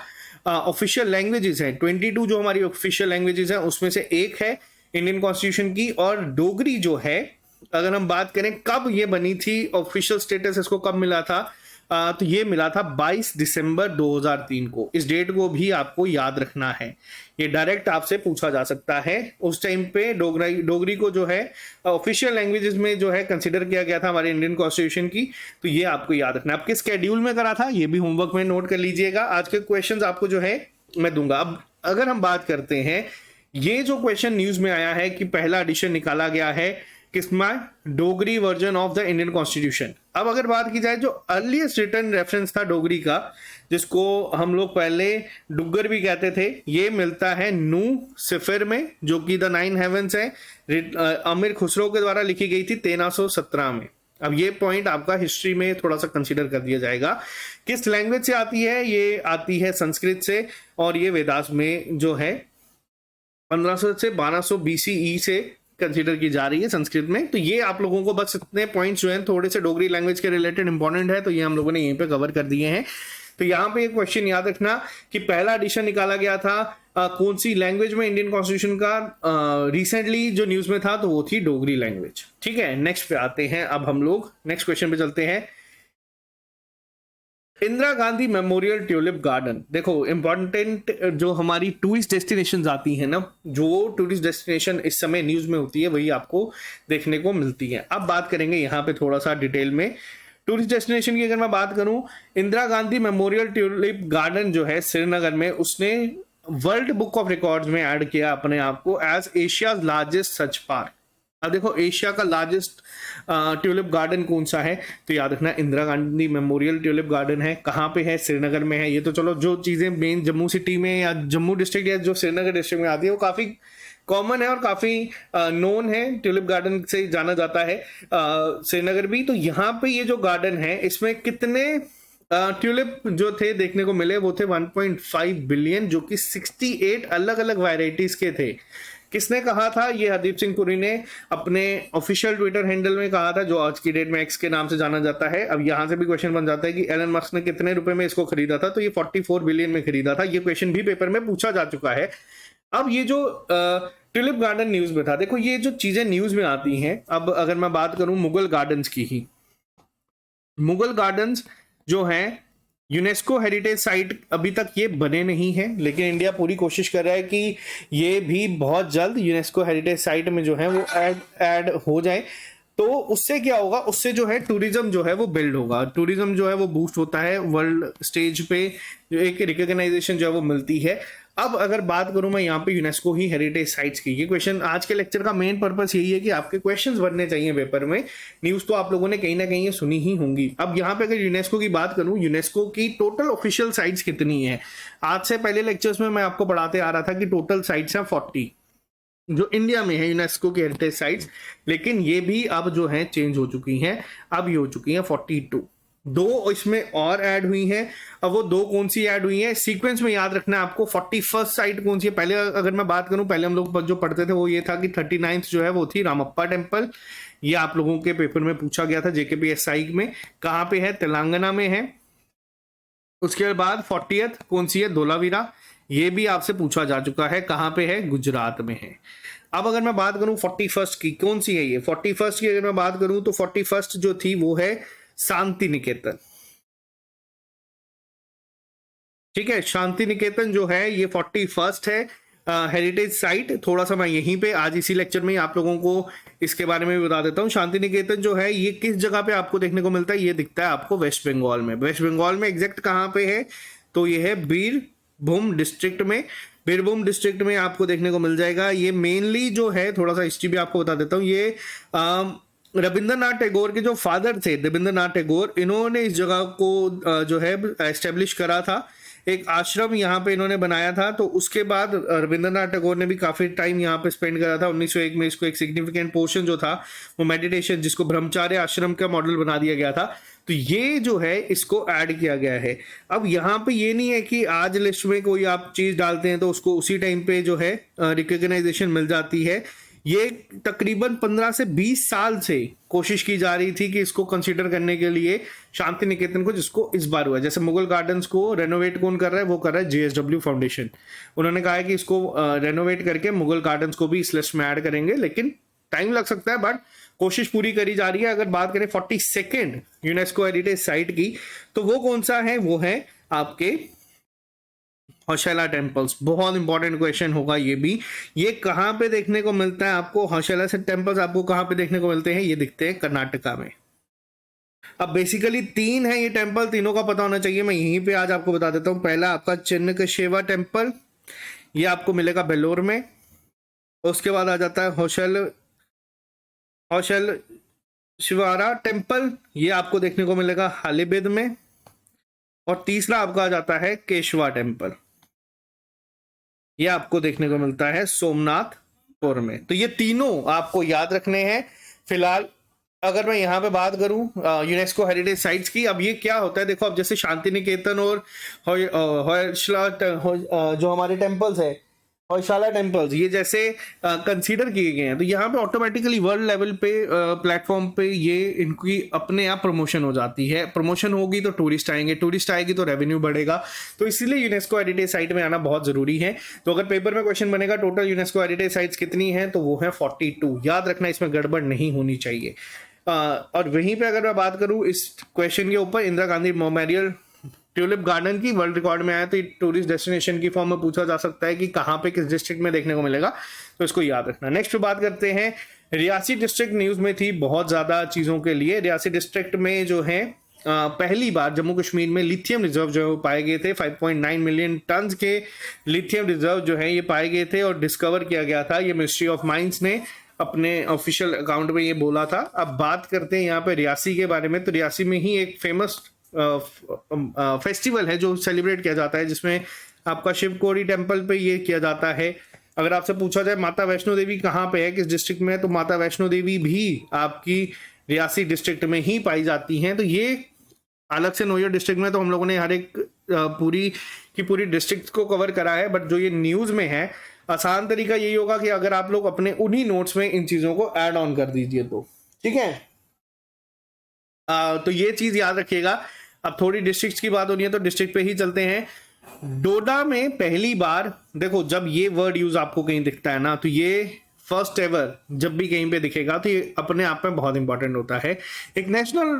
official languages है, 22 जो हमारी ऑफिशियल लैंग्वेजेस है उसमें से एक है इंडियन कॉन्स्टिट्यूशन की। और डोगरी जो है, अगर हम बात करें कब ये बनी थी, ऑफिशियल स्टेटस इसको कब मिला था, तो ये मिला था 22 दिसंबर 2003 को। इस डेट को भी आपको याद रखना है, ये डायरेक्ट आपसे पूछा जा सकता है। उस टाइम पे डोगरी को जो है ऑफिशियल लैंग्वेजेस में जो है कंसिडर किया गया था हमारे इंडियन कॉन्स्टिट्यूशन की, तो ये आपको याद रखना है। आपके स्केड्यूल में करा था, ये भी होमवर्क में नोट कर लीजिएगा। आज के क्वेश्चन आपको जो है मैं दूंगा। अब अगर हम बात करते हैं, ये जो क्वेश्चन न्यूज में आया है कि पहला एडिशन निकाला गया है किसमें, Dogri version of the Indian constitution. अब अगर बात की जाए जो अर्लीस्ट रिटर्न रेफरेंस था डोगरी का, जिसको हम लोग पहले डुग्गर भी कहते थे, ये मिलता है नू सिफर में, जो कि द 9 हेवंस है, अमीर खुसरो के द्वारा लिखी गई थी 1317 में। अब ये पॉइंट आपका हिस्ट्री में थोड़ा सा कंसीडर कर दिया जाएगा। किस लैंग्वेज से आती है, ये आती है संस्कृत से, और ये वेदास में जो है 1500 से 1200 BCE से कंसीडर की जा रही है संस्कृत में। तो ये आप लोगों को बस इतने पॉइंट्स जो हैं थोड़े से डोगरी लैंग्वेज के रिलेटेड इंपॉर्टेंट है, तो ये हम लोगों ने यहीं पे कवर कर दिए हैं। तो यहाँ पे एक क्वेश्चन याद रखना कि पहला एडिशन निकाला गया था कौन सी लैंग्वेज में इंडियन कॉन्स्टिट्यूशन का, रिसेंटली जो न्यूज में था तो वो थी डोगरी लैंग्वेज। ठीक है, नेक्स्ट पे आते हैं। अब हम लोग नेक्स्ट क्वेश्चन पे चलते हैं। Indira Gandhi memorial tulip garden, देखो इंपॉर्टेंट जो हमारी टूरिस्ट डेस्टिनेशंस आती है ना, जो टूरिस्ट डेस्टिनेशन इस समय न्यूज में होती है वही आपको देखने को मिलती है। अब बात करेंगे यहाँ पे थोड़ा सा डिटेल में टूरिस्ट डेस्टिनेशन की। अगर मैं बात करूं, Indira Gandhi memorial tulip garden जो है श्रीनगर में, उसने वर्ल्ड बुक ऑफ रिकॉर्ड्स में ऐड किया अपने आप को एज एशियाज लार्जेस्ट सच पार्क। अब देखो एशिया का लार्जेस्ट ट्यूलिप गार्डन कौन सा है, तो याद रखना Indira Gandhi memorial tulip garden है। कहाँ पे है, श्रीनगर में है। ये तो चलो जो चीजें मेन जम्मू सिटी में या जम्मू डिस्ट्रिक्ट या जो श्रीनगर डिस्ट्रिक्ट में आती है वो काफी कॉमन है और काफी नोन है, ट्यूलिप गार्डन से जाना जाता है श्रीनगर भी। तो यहाँ पे ये जो गार्डन है इसमें कितने ट्यूलिप जो थे देखने को मिले, वो थे 1.5 बिलियन, जो कि 68 अलग अलग वैरायटीज के थे। किसने कहा था, ये हरदीप सिंह पुरी ने अपने ऑफिशियल ट्विटर हैंडल में कहा था, जो आज की डेट में एक्स के नाम से जाना जाता है। अब यहां से भी क्वेश्चन बन जाता है कि एलन मस्क ने कितने रुपए में इसको खरीदा था, तो ये 44 बिलियन में खरीदा था। ये क्वेश्चन भी पेपर में पूछा जा चुका है। अब ये जो ट्यूलिप गार्डन न्यूज में था, देखो ये जो चीजें न्यूज में आती हैं। अब अगर मैं बात करूं मुगल गार्डन्स की ही, मुगल गार्डन्स जो है यूनेस्को हेरिटेज साइट अभी तक ये बने नहीं है, लेकिन इंडिया पूरी कोशिश कर रहा है कि ये भी बहुत जल्द यूनेस्को हेरिटेज साइट में जो है वो ऐड हो जाए। तो उससे क्या होगा, उससे जो है टूरिज्म जो है वो बिल्ड होगा, टूरिज्म जो है वो बूस्ट होता है, वर्ल्ड स्टेज पे जो एक रिकॉग्नाइजेशन जो है वो मिलती है। अब अगर बात करूं मैं यहाँ पे यूनेस्को ही हेरिटेज साइट्स की, ये क्वेश्चन आज के लेक्चर का मेन पर्पस यही है कि आपके क्वेश्चंस बनने चाहिए पेपर में। न्यूज तो आप लोगों ने कहीं ना कहीं ये सुनी ही होंगी। अब यहाँ पे अगर यूनेस्को की बात करूं, यूनेस्को की टोटल ऑफिशियल साइट्स कितनी है, आज से पहले लेक्चर्स में मैं आपको पढ़ाते आ रहा था कि टोटल साइट्स हैं 40 जो इंडिया में है यूनेस्को की हेरिटेज साइट्स, लेकिन ये भी अब जो है चेंज हो चुकी हैं। अब ये हो चुकी हैं 42, 2 इसमें और ऐड हुई हैं। अब वो 2 कौन सी ऐड हुई हैं, सीक्वेंस में याद रखना है आपको। 41st साइट कौन सी है, पहले अगर मैं बात करूं, पहले हम लोग जो पढ़ते थे वो ये था कि 39th जो है वो थी रामप्पा टेम्पल, ये आप लोगों के पेपर में पूछा गया था JKPSI में। कहाँ पे है? तेलंगाना में है। उसके बाद 40th कौन सी है? धोलावीरा, ये भी आपसे पूछा जा चुका है। कहाँ पे है? गुजरात में है। अब अगर मैं बात करूं 41st की, कौन सी है ये? 41st की अगर मैं बात करूं तो 41st जो थी वो है शांति निकेतन। ठीक है, शांति निकेतन जो है ये 41st है हेरिटेज साइट। थोड़ा सा मैं यहीं पे आज इसी लेक्चर में ही आप लोगों को इसके बारे में भी बता देता हूँ। शांति निकेतन जो है ये किस जगह पे आपको देखने को मिलता है? ये दिखता है आपको वेस्ट बंगाल में। वेस्ट बंगाल में एग्जैक्ट कहाँ पे है? तो ये है बीरभूम डिस्ट्रिक्ट में। बीरभूम डिस्ट्रिक्ट में आपको देखने को मिल जाएगा। ये मेनली जो है, थोड़ा सा हिस्ट्री भी आपको बता देता हूँ, ये रविंद्रनाथ टैगोर के जो फादर थे, रविंद्रनाथ टैगोर, इन्होंने इस जगह को जो है एस्टेब्लिश करा था। एक आश्रम यहाँ पे इन्होंने बनाया था। तो उसके बाद रविंद्रनाथ टैगोर ने भी काफी टाइम यहाँ पे स्पेंड करा था। 1901 में इसको एक सिग्निफिकेंट पोर्शन जो था वो मेडिटेशन, जिसको ब्रह्मचार्य आश्रम का मॉडल बना दिया गया था। तो ये जो है इसको ऐड किया गया है। अब यहाँ पे ये नहीं है कि आज लिस्ट में कोई आप चीज डालते हैं तो उसको उसी टाइम पे जो है रिकॉग्नाइजेशन मिल जाती है। ये तकरीबन 15 से 20 साल से कोशिश की जा रही थी कि इसको कंसीडर करने के लिए शांति निकेतन को, जिसको इस बार हुआ। जैसे मुगल गार्डन्स को रेनोवेट कौन कर रहा है? वो कर रहा है JSW फाउंडेशन। उन्होंने कहा है कि इसको रेनोवेट करके मुगल गार्डन्स को भी इस लिस्ट में ऐड करेंगे, लेकिन टाइम लग सकता है, बट कोशिश पूरी करी जा रही है। अगर बात करें 42nd यूनेस्को हेरिटेज साइट की, तो वो कौन सा है? वो है आपके हौशैला टेम्पल्स। बहुत इंपॉर्टेंट क्वेश्चन होगा ये भी। ये कहाँ पे देखने को मिलता है आपको? हौशैला से टेम्पल्स आपको कहाँ पे देखने को मिलते हैं? ये दिखते हैं कर्नाटका में। अब बेसिकली 3 है ये टेम्पल, तीनों का पता होना चाहिए। मैं यहीं पे आज आपको बता देता हूँ। पहला आपका चिन्नकेशवा टेम्पल, ये आपको मिलेगा बेलोर में। उसके बाद आ जाता है हौशल शिवारा टेम्पल, ये आपको देखने को मिलेगा हालीबिद में। और तीसरा आपका आ जाता है केशवा टेम्पल, ये आपको देखने को मिलता है सोमनाथपुर में। तो ये तीनों आपको याद रखने हैं। फिलहाल अगर मैं यहाँ पे बात करूं यूनेस्को हेरिटेज साइट्स की, अब ये क्या होता है देखो, अब जैसे शांति निकेतन और हौशला जो हमारे टेम्पल्स है, हौशाला टेम्पल्स, ये जैसे कंसीडर किए गए हैं, तो यहाँ पे ऑटोमेटिकली वर्ल्ड लेवल पे प्लेटफॉर्म पे ये इनकी अपने आप प्रमोशन हो जाती है। प्रमोशन होगी तो टूरिस्ट आएंगे, टूरिस्ट आएगी तो रेवेन्यू बढ़ेगा। तो इसीलिए यूनेस्को हेरिटेज साइट में आना बहुत जरूरी है। तो अगर पेपर में क्वेश्चन बनेगा टोटल यूनेस्को हेरिटेज साइट्स कितनी है, तो वो है 42। याद रखना, इसमें गड़बड़ नहीं होनी चाहिए। और वहीं पे अगर मैं बात करूं इस क्वेश्चन के ऊपर, Indira Gandhi memorial tulip garden की वर्ल्ड रिकॉर्ड में आया, तो टूरिस्ट डेस्टिनेशन की फॉर्म में पूछा जा सकता है कि कहाँ पे किस डिस्ट्रिक्ट में देखने को मिलेगा, तो इसको याद रखना। नेक्स्ट पे बात करते हैं, रियासी डिस्ट्रिक्ट न्यूज में थी बहुत ज्यादा चीजों के लिए। रियासी डिस्ट्रिक्ट में जो है पहली बार जम्मू कश्मीर में लिथियम रिजर्व जो है पाए गए थे। 5.9 मिलियन टन के लिथियम रिजर्व जो है ये पाए गए थे और डिस्कवर किया गया था। ये मिनिस्ट्री ऑफ माइंस ने अपने ऑफिशियल अकाउंट में ये बोला था। अब बात करते हैं यहाँ पे रियासी के बारे में। तो रियासी में ही एक फेमस फेस्टिवल है जो सेलिब्रेट किया जाता है, जिसमें आपका शिवकोरी टेम्पल पे ये किया जाता है। अगर आपसे पूछा जाए माता वैष्णो देवी कहाँ पे है, किस डिस्ट्रिक्ट में है, तो माता वैष्णो देवी भी आपकी रियासी डिस्ट्रिक्ट में ही पाई जाती हैं। तो ये अलग से नोयर डिस्ट्रिक्ट में तो हम लोगों ने हर एक पूरी की पूरी डिस्ट्रिक्ट को कवर करा है, बट जो ये न्यूज में है, आसान तरीका यही होगा कि अगर आप लोग अपने उन्हीं नोट्स में इन चीजों को ऐड ऑन कर दीजिए तो ठीक है। तो ये चीज याद रखिएगा। अब थोड़ी डिस्ट्रिक्ट की बात हो रही है तो डिस्ट्रिक्ट पे ही चलते हैं। डोडा में पहली बार, देखो जब ये वर्ड यूज आपको कहीं दिखता है ना, तो ये फर्स्ट एवर जब भी कहीं पे दिखेगा तो ये अपने आप में बहुत इंपॉर्टेंट होता है। एक नेशनल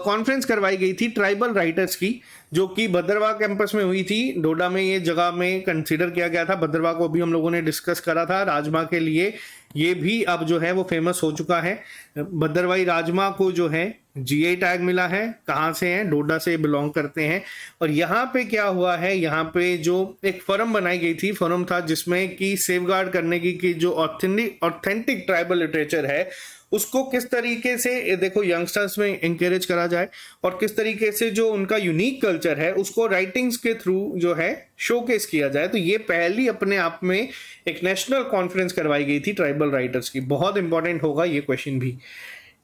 कॉन्फ्रेंस करवाई गई थी ट्राइबल राइटर्स की, जो कि भद्रवाह कैंपस में हुई थी। डोडा में ये जगह में कंसीडर किया गया था। भद्रवाह को भी हम लोगों ने डिस्कस करा था राजमा के लिए, ये भी अब जो है वो फेमस हो चुका है। भद्रवाही राजमा को जो है जीआई टैग मिला है। कहाँ से है? डोडा से बिलोंग करते हैं। और यहाँ पे क्या हुआ है, यहाँ पे जो एक फर्म बनाई गई थी, फर्म था जिसमें कि सेफगार्ड करने की जो ऑथेंटिक ट्राइबल लिटरेचर है उसको किस तरीके से देखो यंगस्टर्स में इंकरेज करा जाए, और किस तरीके से जो उनका यूनिक कल्चर है उसको राइटिंग्स के थ्रू जो है शोकेस किया जाए। तो ये पहली अपने आप में एक नेशनल कॉन्फ्रेंस करवाई गई थी ट्राइबल राइटर्स की। बहुत इंपॉर्टेंट होगा ये क्वेश्चन भी।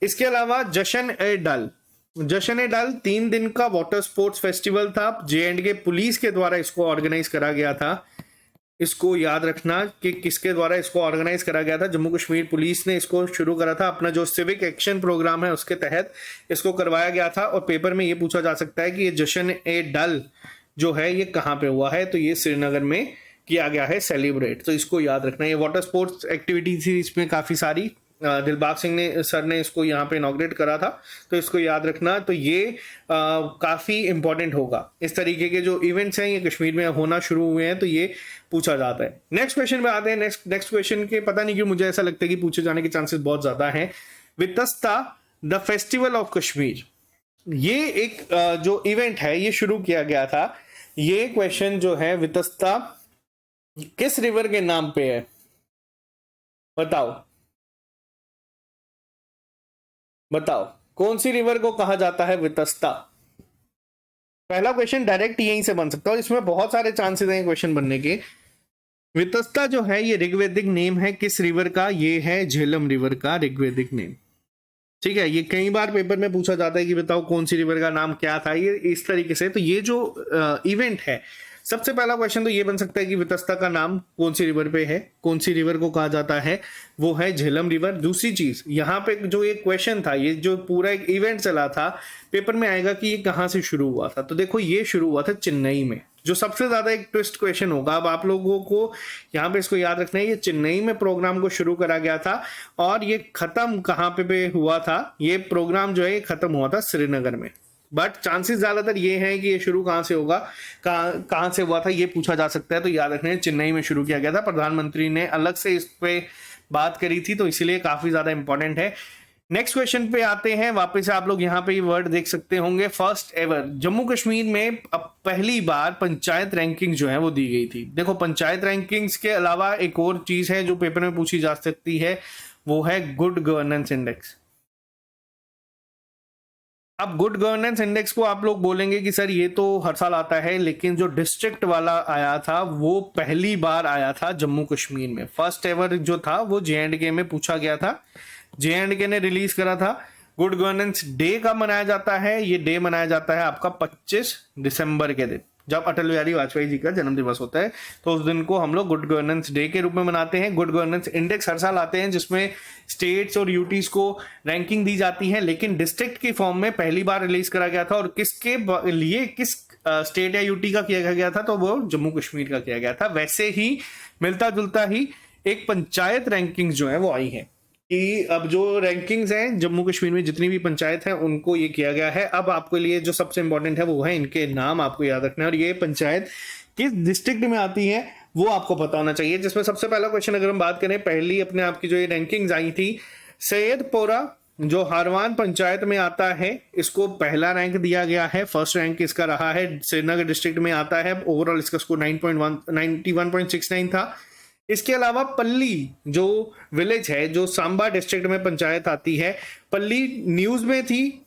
इसके अलावा जश्न-ए-डल 3 दिन का वाटर स्पोर्ट्स फेस्टिवल था। J&K पुलिस के द्वारा इसको ऑर्गेनाइज करा गया था। इसको याद रखना कि किसके द्वारा इसको ऑर्गेनाइज करा गया था। जम्मू कश्मीर पुलिस ने इसको शुरू करा था, अपना जो सिविक एक्शन प्रोग्राम है उसके तहत इसको करवाया गया था। और पेपर में ये पूछा जा सकता है कि ये जश्न ए डल जो है ये कहाँ पे हुआ है, तो ये श्रीनगर में किया गया है सेलिब्रेट। तो इसको याद रखना। ये वाटर स्पोर्ट्स एक्टिविटी थी, इसमें काफ़ी सारी दिलबाग सिंह ने सर ने इसको यहाँ पे इनॉग्रेट करा था, तो इसको याद रखना। तो ये काफ़ी इंपॉर्टेंट होगा। इस तरीके के जो इवेंट्स हैं ये कश्मीर में होना शुरू हुए हैं, तो ये पूछा जाता है। नेक्स्ट क्वेश्चन पे आते हैं। नेक्स्ट क्वेश्चन के पता नहीं क्यों मुझे ऐसा लगता है कि पूछे जाने के चांसेस बहुत ज़्यादा हैं। Vitasta the festival of Kashmir, ये एक जो इवेंट है ये शुरू किया गया था। ये क्वेश्चन जो है वितस्ता किस रिवर के नाम पे है, बताओ बताओ कौन सी रिवर को कहा जाता है वितस्ता। पहला क्वेश्चन डायरेक्ट यहीं से बन सकता है और इसमें बहुत सारे चांसेस हैं क्वेश्चन बनने के। वितस्ता जो है ये ऋग्वेदिक नेम है किस रिवर का, ये है झेलम रिवर का ऋग्वेदिक नेम। ठीक है, ये कई बार पेपर में पूछा जाता है कि बताओ कौन सी रिवर का नाम क्या था, ये इस तरीके से। तो ये जो इवेंट है, सबसे पहला क्वेश्चन तो ये बन सकता है कि वितस्ता का नाम कौन सी रिवर पे है, कौन सी रिवर को कहा जाता है, वो है झेलम रिवर। दूसरी चीज यहाँ पे जो एक क्वेश्चन था, ये जो पूरा एक इवेंट चला था, पेपर में आएगा कि ये कहाँ से शुरू हुआ था। तो देखो ये शुरू हुआ था चेन्नई में, जो सबसे ज्यादा एक ट्विस्ट क्वेश्चन होगा। अब आप लोगों को यहाँ पे इसको याद रखना है, ये चेन्नई में प्रोग्राम को शुरू करा गया था और ये खत्म कहाँ पे हुआ था, ये प्रोग्राम जो है ये खत्म हुआ था श्रीनगर में। बट चांसेस ज्यादातर ये हैं कि ये शुरू कहाँ से होगा, कहाँ से हुआ था, ये पूछा जा सकता है। तो याद रखना है चेन्नई में शुरू किया गया था, प्रधानमंत्री ने अलग से इस पे बात करी थी, तो इसीलिए काफी ज्यादा इंपॉर्टेंट है। नेक्स्ट क्वेश्चन पे आते हैं। वापस आप लोग यहाँ पे ये वर्ड देख सकते होंगे, फर्स्ट एवर। जम्मू कश्मीर में अब पहली बार पंचायत रैंकिंग जो है वो दी गई थी। देखो पंचायत रैंकिंग्स के अलावा एक और चीज है जो पेपर में पूछी जा सकती है, वो है गुड गवर्नेंस इंडेक्स। अब गुड गवर्नेंस इंडेक्स को आप लोग बोलेंगे कि सर ये तो हर साल आता है, लेकिन जो डिस्ट्रिक्ट वाला आया था वो पहली बार आया था जम्मू कश्मीर में। फर्स्ट एवर जो था वो J&K में पूछा गया था, J&K ने रिलीज करा था। गुड गवर्नेंस डे कब मनाया जाता है, ये डे मनाया जाता है आपका 25 दिसंबर के दिन, जब अटल बिहारी वाजपेयी जी का जन्म दिवस होता है, तो उस दिन को हम लोग गुड गवर्नेंस डे के रूप में मनाते हैं। गुड गवर्नेंस इंडेक्स हर साल आते हैं जिसमें स्टेट्स और यूटीज को रैंकिंग दी जाती है, लेकिन डिस्ट्रिक्ट की फॉर्म में पहली बार रिलीज करा गया था। और किसके लिए, किस स्टेट या यूटी का किया गया था, तो वो जम्मू कश्मीर का किया गया था। वैसे ही मिलता जुलता ही एक पंचायत रैंकिंग जो है वो आई है कि अब जो रैंकिंग्स हैं जम्मू कश्मीर में जितनी भी पंचायत हैं उनको ये किया गया है। अब आपके लिए जो सबसे इंपॉर्टेंट है वो है इनके नाम आपको याद रखना है, और ये पंचायत किस डिस्ट्रिक्ट में आती है वो आपको पता होना चाहिए। जिसमें सबसे पहला क्वेश्चन अगर हम बात करें, पहली अपने आपकी जो ये रैंकिंग्स आई थी, सैयदपोरा जो हारवान पंचायत में आता है, इसको पहला रैंक दिया गया है। फर्स्ट रैंक इसका रहा है, श्रीनगर डिस्ट्रिक्ट में आता है। ओवरऑल इसका स्कोर 91.69 था। इसके अलावा पल्ली जो विलेज है, जो सांबा डिस्ट्रिक्ट में पंचायत आती है, पल्ली न्यूज में थी।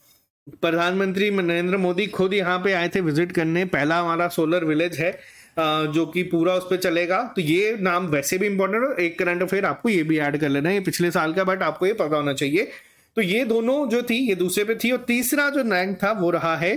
प्रधानमंत्री नरेंद्र मोदी खुद यहाँ पे आए थे विजिट करने। पहला हमारा सोलर विलेज है जो कि पूरा उस पर चलेगा। तो ये नाम वैसे भी इंपॉर्टेंट है, एक करंट अफेयर आपको ये भी ऐड कर लेना है, ये पिछले साल का, बट आपको ये पता होना चाहिए। तो ये दोनों जो थी ये दूसरे पे थी। और तीसरा जो रैंक था वो रहा है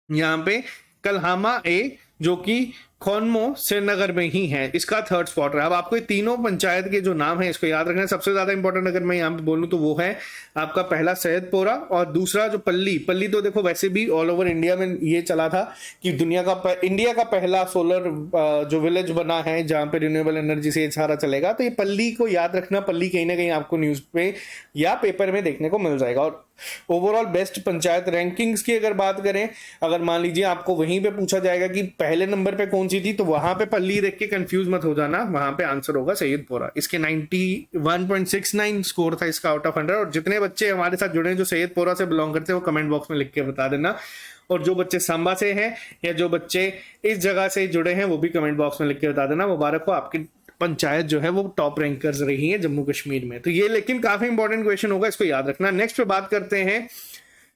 यहाँ पे कलहामा ए, जो कि खोनमो श्रीनगर में ही है, इसका थर्ड स्पॉट रहा। अब आपको ये तीनों पंचायत के जो नाम है इसको याद रखना है। सबसे ज्यादा इंपॉर्टेंट अगर मैं यहाँ पे बोलूँ तो वो है आपका पहला सैयदपोरा, और दूसरा जो पल्ली तो देखो वैसे भी ऑल ओवर इंडिया में ये चला था कि इंडिया का पहला सोलर जो विलेज बना है जहाँ पे रिन्यूएबल एनर्जी से ये सारा चलेगा। तो ये पल्ली को याद रखना, पल्ली कहीं ना कहीं आपको न्यूज पे या पेपर में देखने को मिल जाएगा। और ओवरऑल बेस्ट पंचायत रैंकिंग्स की अगर बात करें, अगर मान लीजिए आपको वहीं पे पूछा जाएगा कि पहले नंबर पे कौन सी थी, तो वहां पे पल्ली देख के कंफ्यूज मत हो जाना, वहां पे आंसर होगा सैयदपोरा। इसके 91.69 स्कोर था इसका आउट ऑफ 100। और जितने बच्चे हमारे साथ जुड़े हैं जो सैयदपोरा से बिलोंग करते हैं वो कमेंट बॉक्स में लिख के बता देना, और जो बच्चे सांबा से हैं या जो बच्चे इस जगह से जुड़े हैं वो भी कमेंट बॉक्स में लिख के बता देना। मुबारक हो, आपकी पंचायत जो है वो टॉप रैंकर्स रही है जम्मू कश्मीर में। तो ये लेकिन काफी इंपॉर्टेंट क्वेश्चन होगा, इसको याद रखना। नेक्स्ट पे बात करते हैं,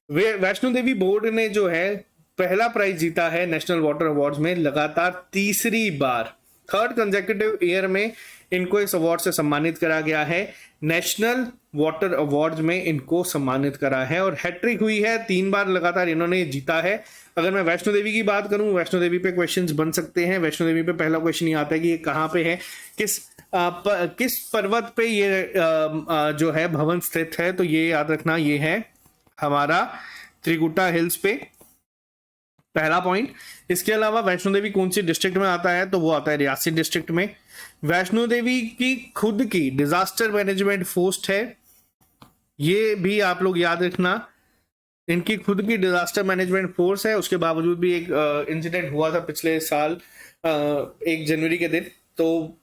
वैष्णो देवी बोर्ड ने जो है पहला प्राइज जीता है नेशनल वाटर अवार्ड्स में, लगातार तीसरी बार, थर्ड कंसेक्यूटिव ईयर में इनको इस अवार्ड से सम्मानित करा गया है। नेशनल वाटर अवार्ड्स में इनको सम्मानित करा है और हैट्रिक हुई है, 3 बार लगातार इन्होंने जीता है। अगर मैं वैष्णो देवी की बात करूं, वैष्णो देवी पे क्वेश्चंस बन सकते हैं। वैष्णो देवी पे पहला क्वेश्चन ये आता है कि ये कहाँ पे है, किस पर्वत पे ये जो है भवन स्थित है, तो ये याद रखना, ये है हमारा त्रिकुटा हिल्स पे, पहला पॉइंट। इसके अलावा वैष्णो देवी कौन सी डिस्ट्रिक्ट में आता है, तो वो आता है रियासी डिस्ट्रिक्ट में। वैष्णो देवी की खुद की डिजास्टर मैनेजमेंट फोर्स है, ये भी आप लोग याद रखना, इनकी खुद की डिजास्टर मैनेजमेंट फोर्स है। उसके बावजूद भी एक इंसिडेंट हुआ था पिछले साल 1 जनवरी के दिन, तो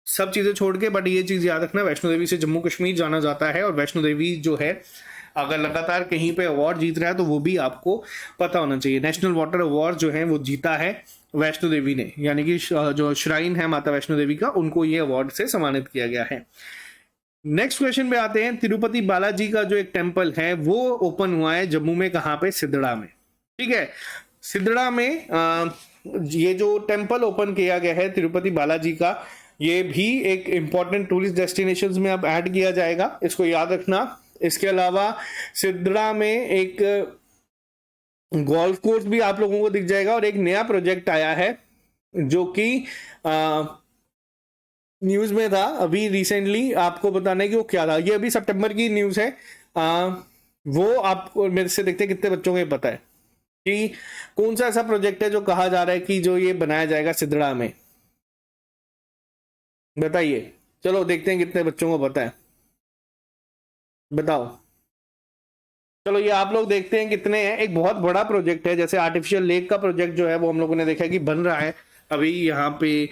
सब चीजें छोड़ के बट ये चीज याद रखना, वैष्णो देवी से जम्मू कश्मीर जाना जाता है और वैष्णो देवी जो है अगर लगातार कहीं पे अवार्ड जीत रहा है तो वो भी आपको पता होना चाहिए। नेशनल वाटर अवार्ड जो है वो जीता है वैष्णो देवी ने, यानी कि जो श्राइन है माता वैष्णो देवी का, उनको ये अवार्ड से सम्मानित किया गया है। नेक्स्ट क्वेश्चन पे आते हैं। तिरुपति बालाजी का जो एक टेम्पल है वो ओपन हुआ है जम्मू में, कहाँ पे, सिद्धड़ा में। ठीक है, सिद्धड़ा में ये जो टेम्पल ओपन किया गया है तिरुपति बालाजी का, ये भी एक इंपॉर्टेंट टूरिस्ट डेस्टिनेशंस में अब ऐड किया जाएगा, इसको याद रखना। इसके अलावा सिद्धड़ा में एक गोल्फ कोर्स भी आप लोगों को दिख जाएगा और एक नया प्रोजेक्ट आया है जो कि न्यूज में था अभी रिसेंटली, आपको बताना है कि वो क्या था। ये अभी सितंबर की न्यूज है, वो आपको मेरे से देखते हैं कितने बच्चों को ये पता है कि कौन सा ऐसा प्रोजेक्ट है जो कहा जा रहा है कि जो ये बनाया जाएगा सिद्धड़ा में, बताइए। चलो देखते हैं कितने बच्चों को पता है, बताओ। चलो ये आप लोग देखते हैं कितने हैं। एक बहुत बड़ा प्रोजेक्ट है, जैसे आर्टिफिशियल लेक का प्रोजेक्ट जो है वो हम लोगों ने देखा है कि बन रहा है अभी यहाँ पे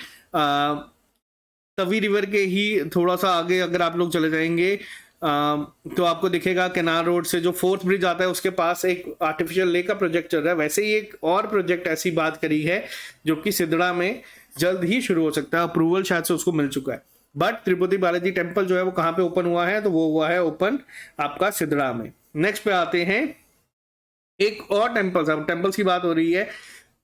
तवी रिवर के ही थोड़ा सा आगे अगर आप लोग चले जाएंगे तो आपको दिखेगा केनाल रोड से जो 4th ब्रिज आता है उसके पास एक आर्टिफिशियल लेक का प्रोजेक्ट चल रहा है। वैसे ही एक और प्रोजेक्ट ऐसी बात करी है जो कि सिद्धड़ा में जल्द ही शुरू हो सकता है, अप्रूवल शायद से उसको मिल चुका है। बट तिरुपति बालाजी टेम्पल जो है वो कहाँ पे ओपन हुआ है, तो वो हुआ है ओपन आपका सिद्धड़ा में। नेक्स्ट पे आते हैं एक और टेम्पल्स की बात हो रही है।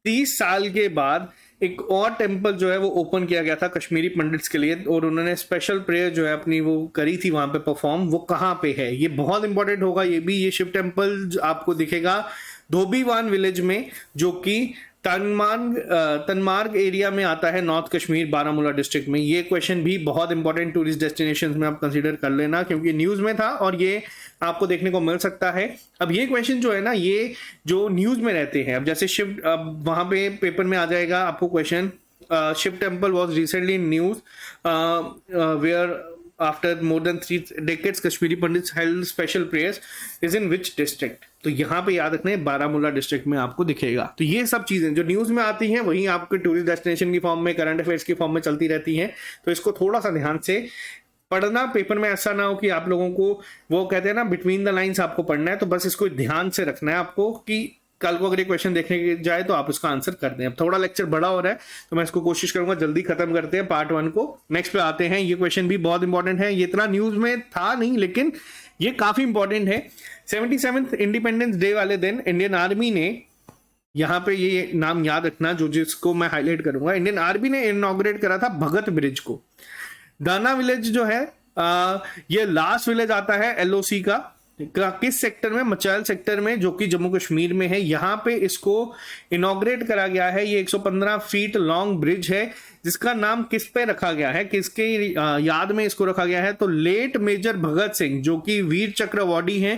30 साल के बाद एक और टेम्पल जो है वो ओपन किया गया था कश्मीरी पंडित्स के लिए, और उन्होंने स्पेशल प्रेयर जो है अपनी वो करी थी वहां पे परफॉर्म। वो कहाँ पे है, ये बहुत इंपॉर्टेंट होगा। ये भी, ये शिव टेम्पल आपको दिखेगा धोबीवान विलेज में, जो कि तनमार्ग एरिया में आता है, नॉर्थ कश्मीर बारामूला डिस्ट्रिक्ट में। ये क्वेश्चन भी बहुत इंपॉर्टेंट टूरिस्ट डेस्टिनेशंस में आप कंसीडर कर लेना, क्योंकि न्यूज में था और ये आपको देखने को मिल सकता है। अब ये क्वेश्चन जो है ना, ये जो न्यूज में रहते हैं, अब जैसे शिव, अब वहां पे पेपर में आ जाएगा आपको question, Shiv temple was recently in news where after more than 3 decades Kashmiri Pandits held special prayers is in which district. तो यहाँ पे याद रखना है बारामूला डिस्ट्रिक्ट में आपको दिखेगा। तो ये सब चीजें जो न्यूज में आती हैं वही आपके टूरिस्ट डेस्टिनेशन की फॉर्म में, करंट अफेयर्स की फॉर्म में चलती रहती हैं। तो इसको थोड़ा सा ध्यान से पढ़ना, पेपर में ऐसा ना हो कि आप लोगों को, वो कहते हैं ना बिटवीन द लाइंस आपको पढ़ना है, तो बस इसको ध्यान से रखना है आपको कि कल को अगर ये क्वेश्चन देखने जाए तो आप उसका आंसर कर दें। अब थोड़ा लेक्चर बड़ा हो रहा है तो मैं इसको कोशिश करूंगा जल्दी खत्म करते हैं पार्ट 1 को। नेक्स्ट पे आते हैं, ये क्वेश्चन भी बहुत इंपॉर्टेंट है, ये इतना न्यूज में था नहीं लेकिन ये काफी इंपॉर्टेंट है। 77th इंडिपेंडेंस डे वाले दिन इंडियन आर्मी ने, यहाँ पे ये नाम याद रखना जो जिसको मैं हाईलाइट करूंगा, इंडियन आर्मी ने इनॉग्रेट करा था भगत ब्रिज को। दाना विलेज जो है ये लास्ट विलेज आता है एलओसी का, किस सेक्टर में, मचैल सेक्टर में, जो कि जम्मू कश्मीर में है। यहाँ पे इसको इनॉग्रेट करा गया है। ये 115 फीट लॉन्ग ब्रिज है जिसका नाम किस पे रखा गया है, किसके याद में इसको रखा गया है, तो लेट मेजर भगत सिंह जो कि वीर चक्र अवॉर्डी हैं,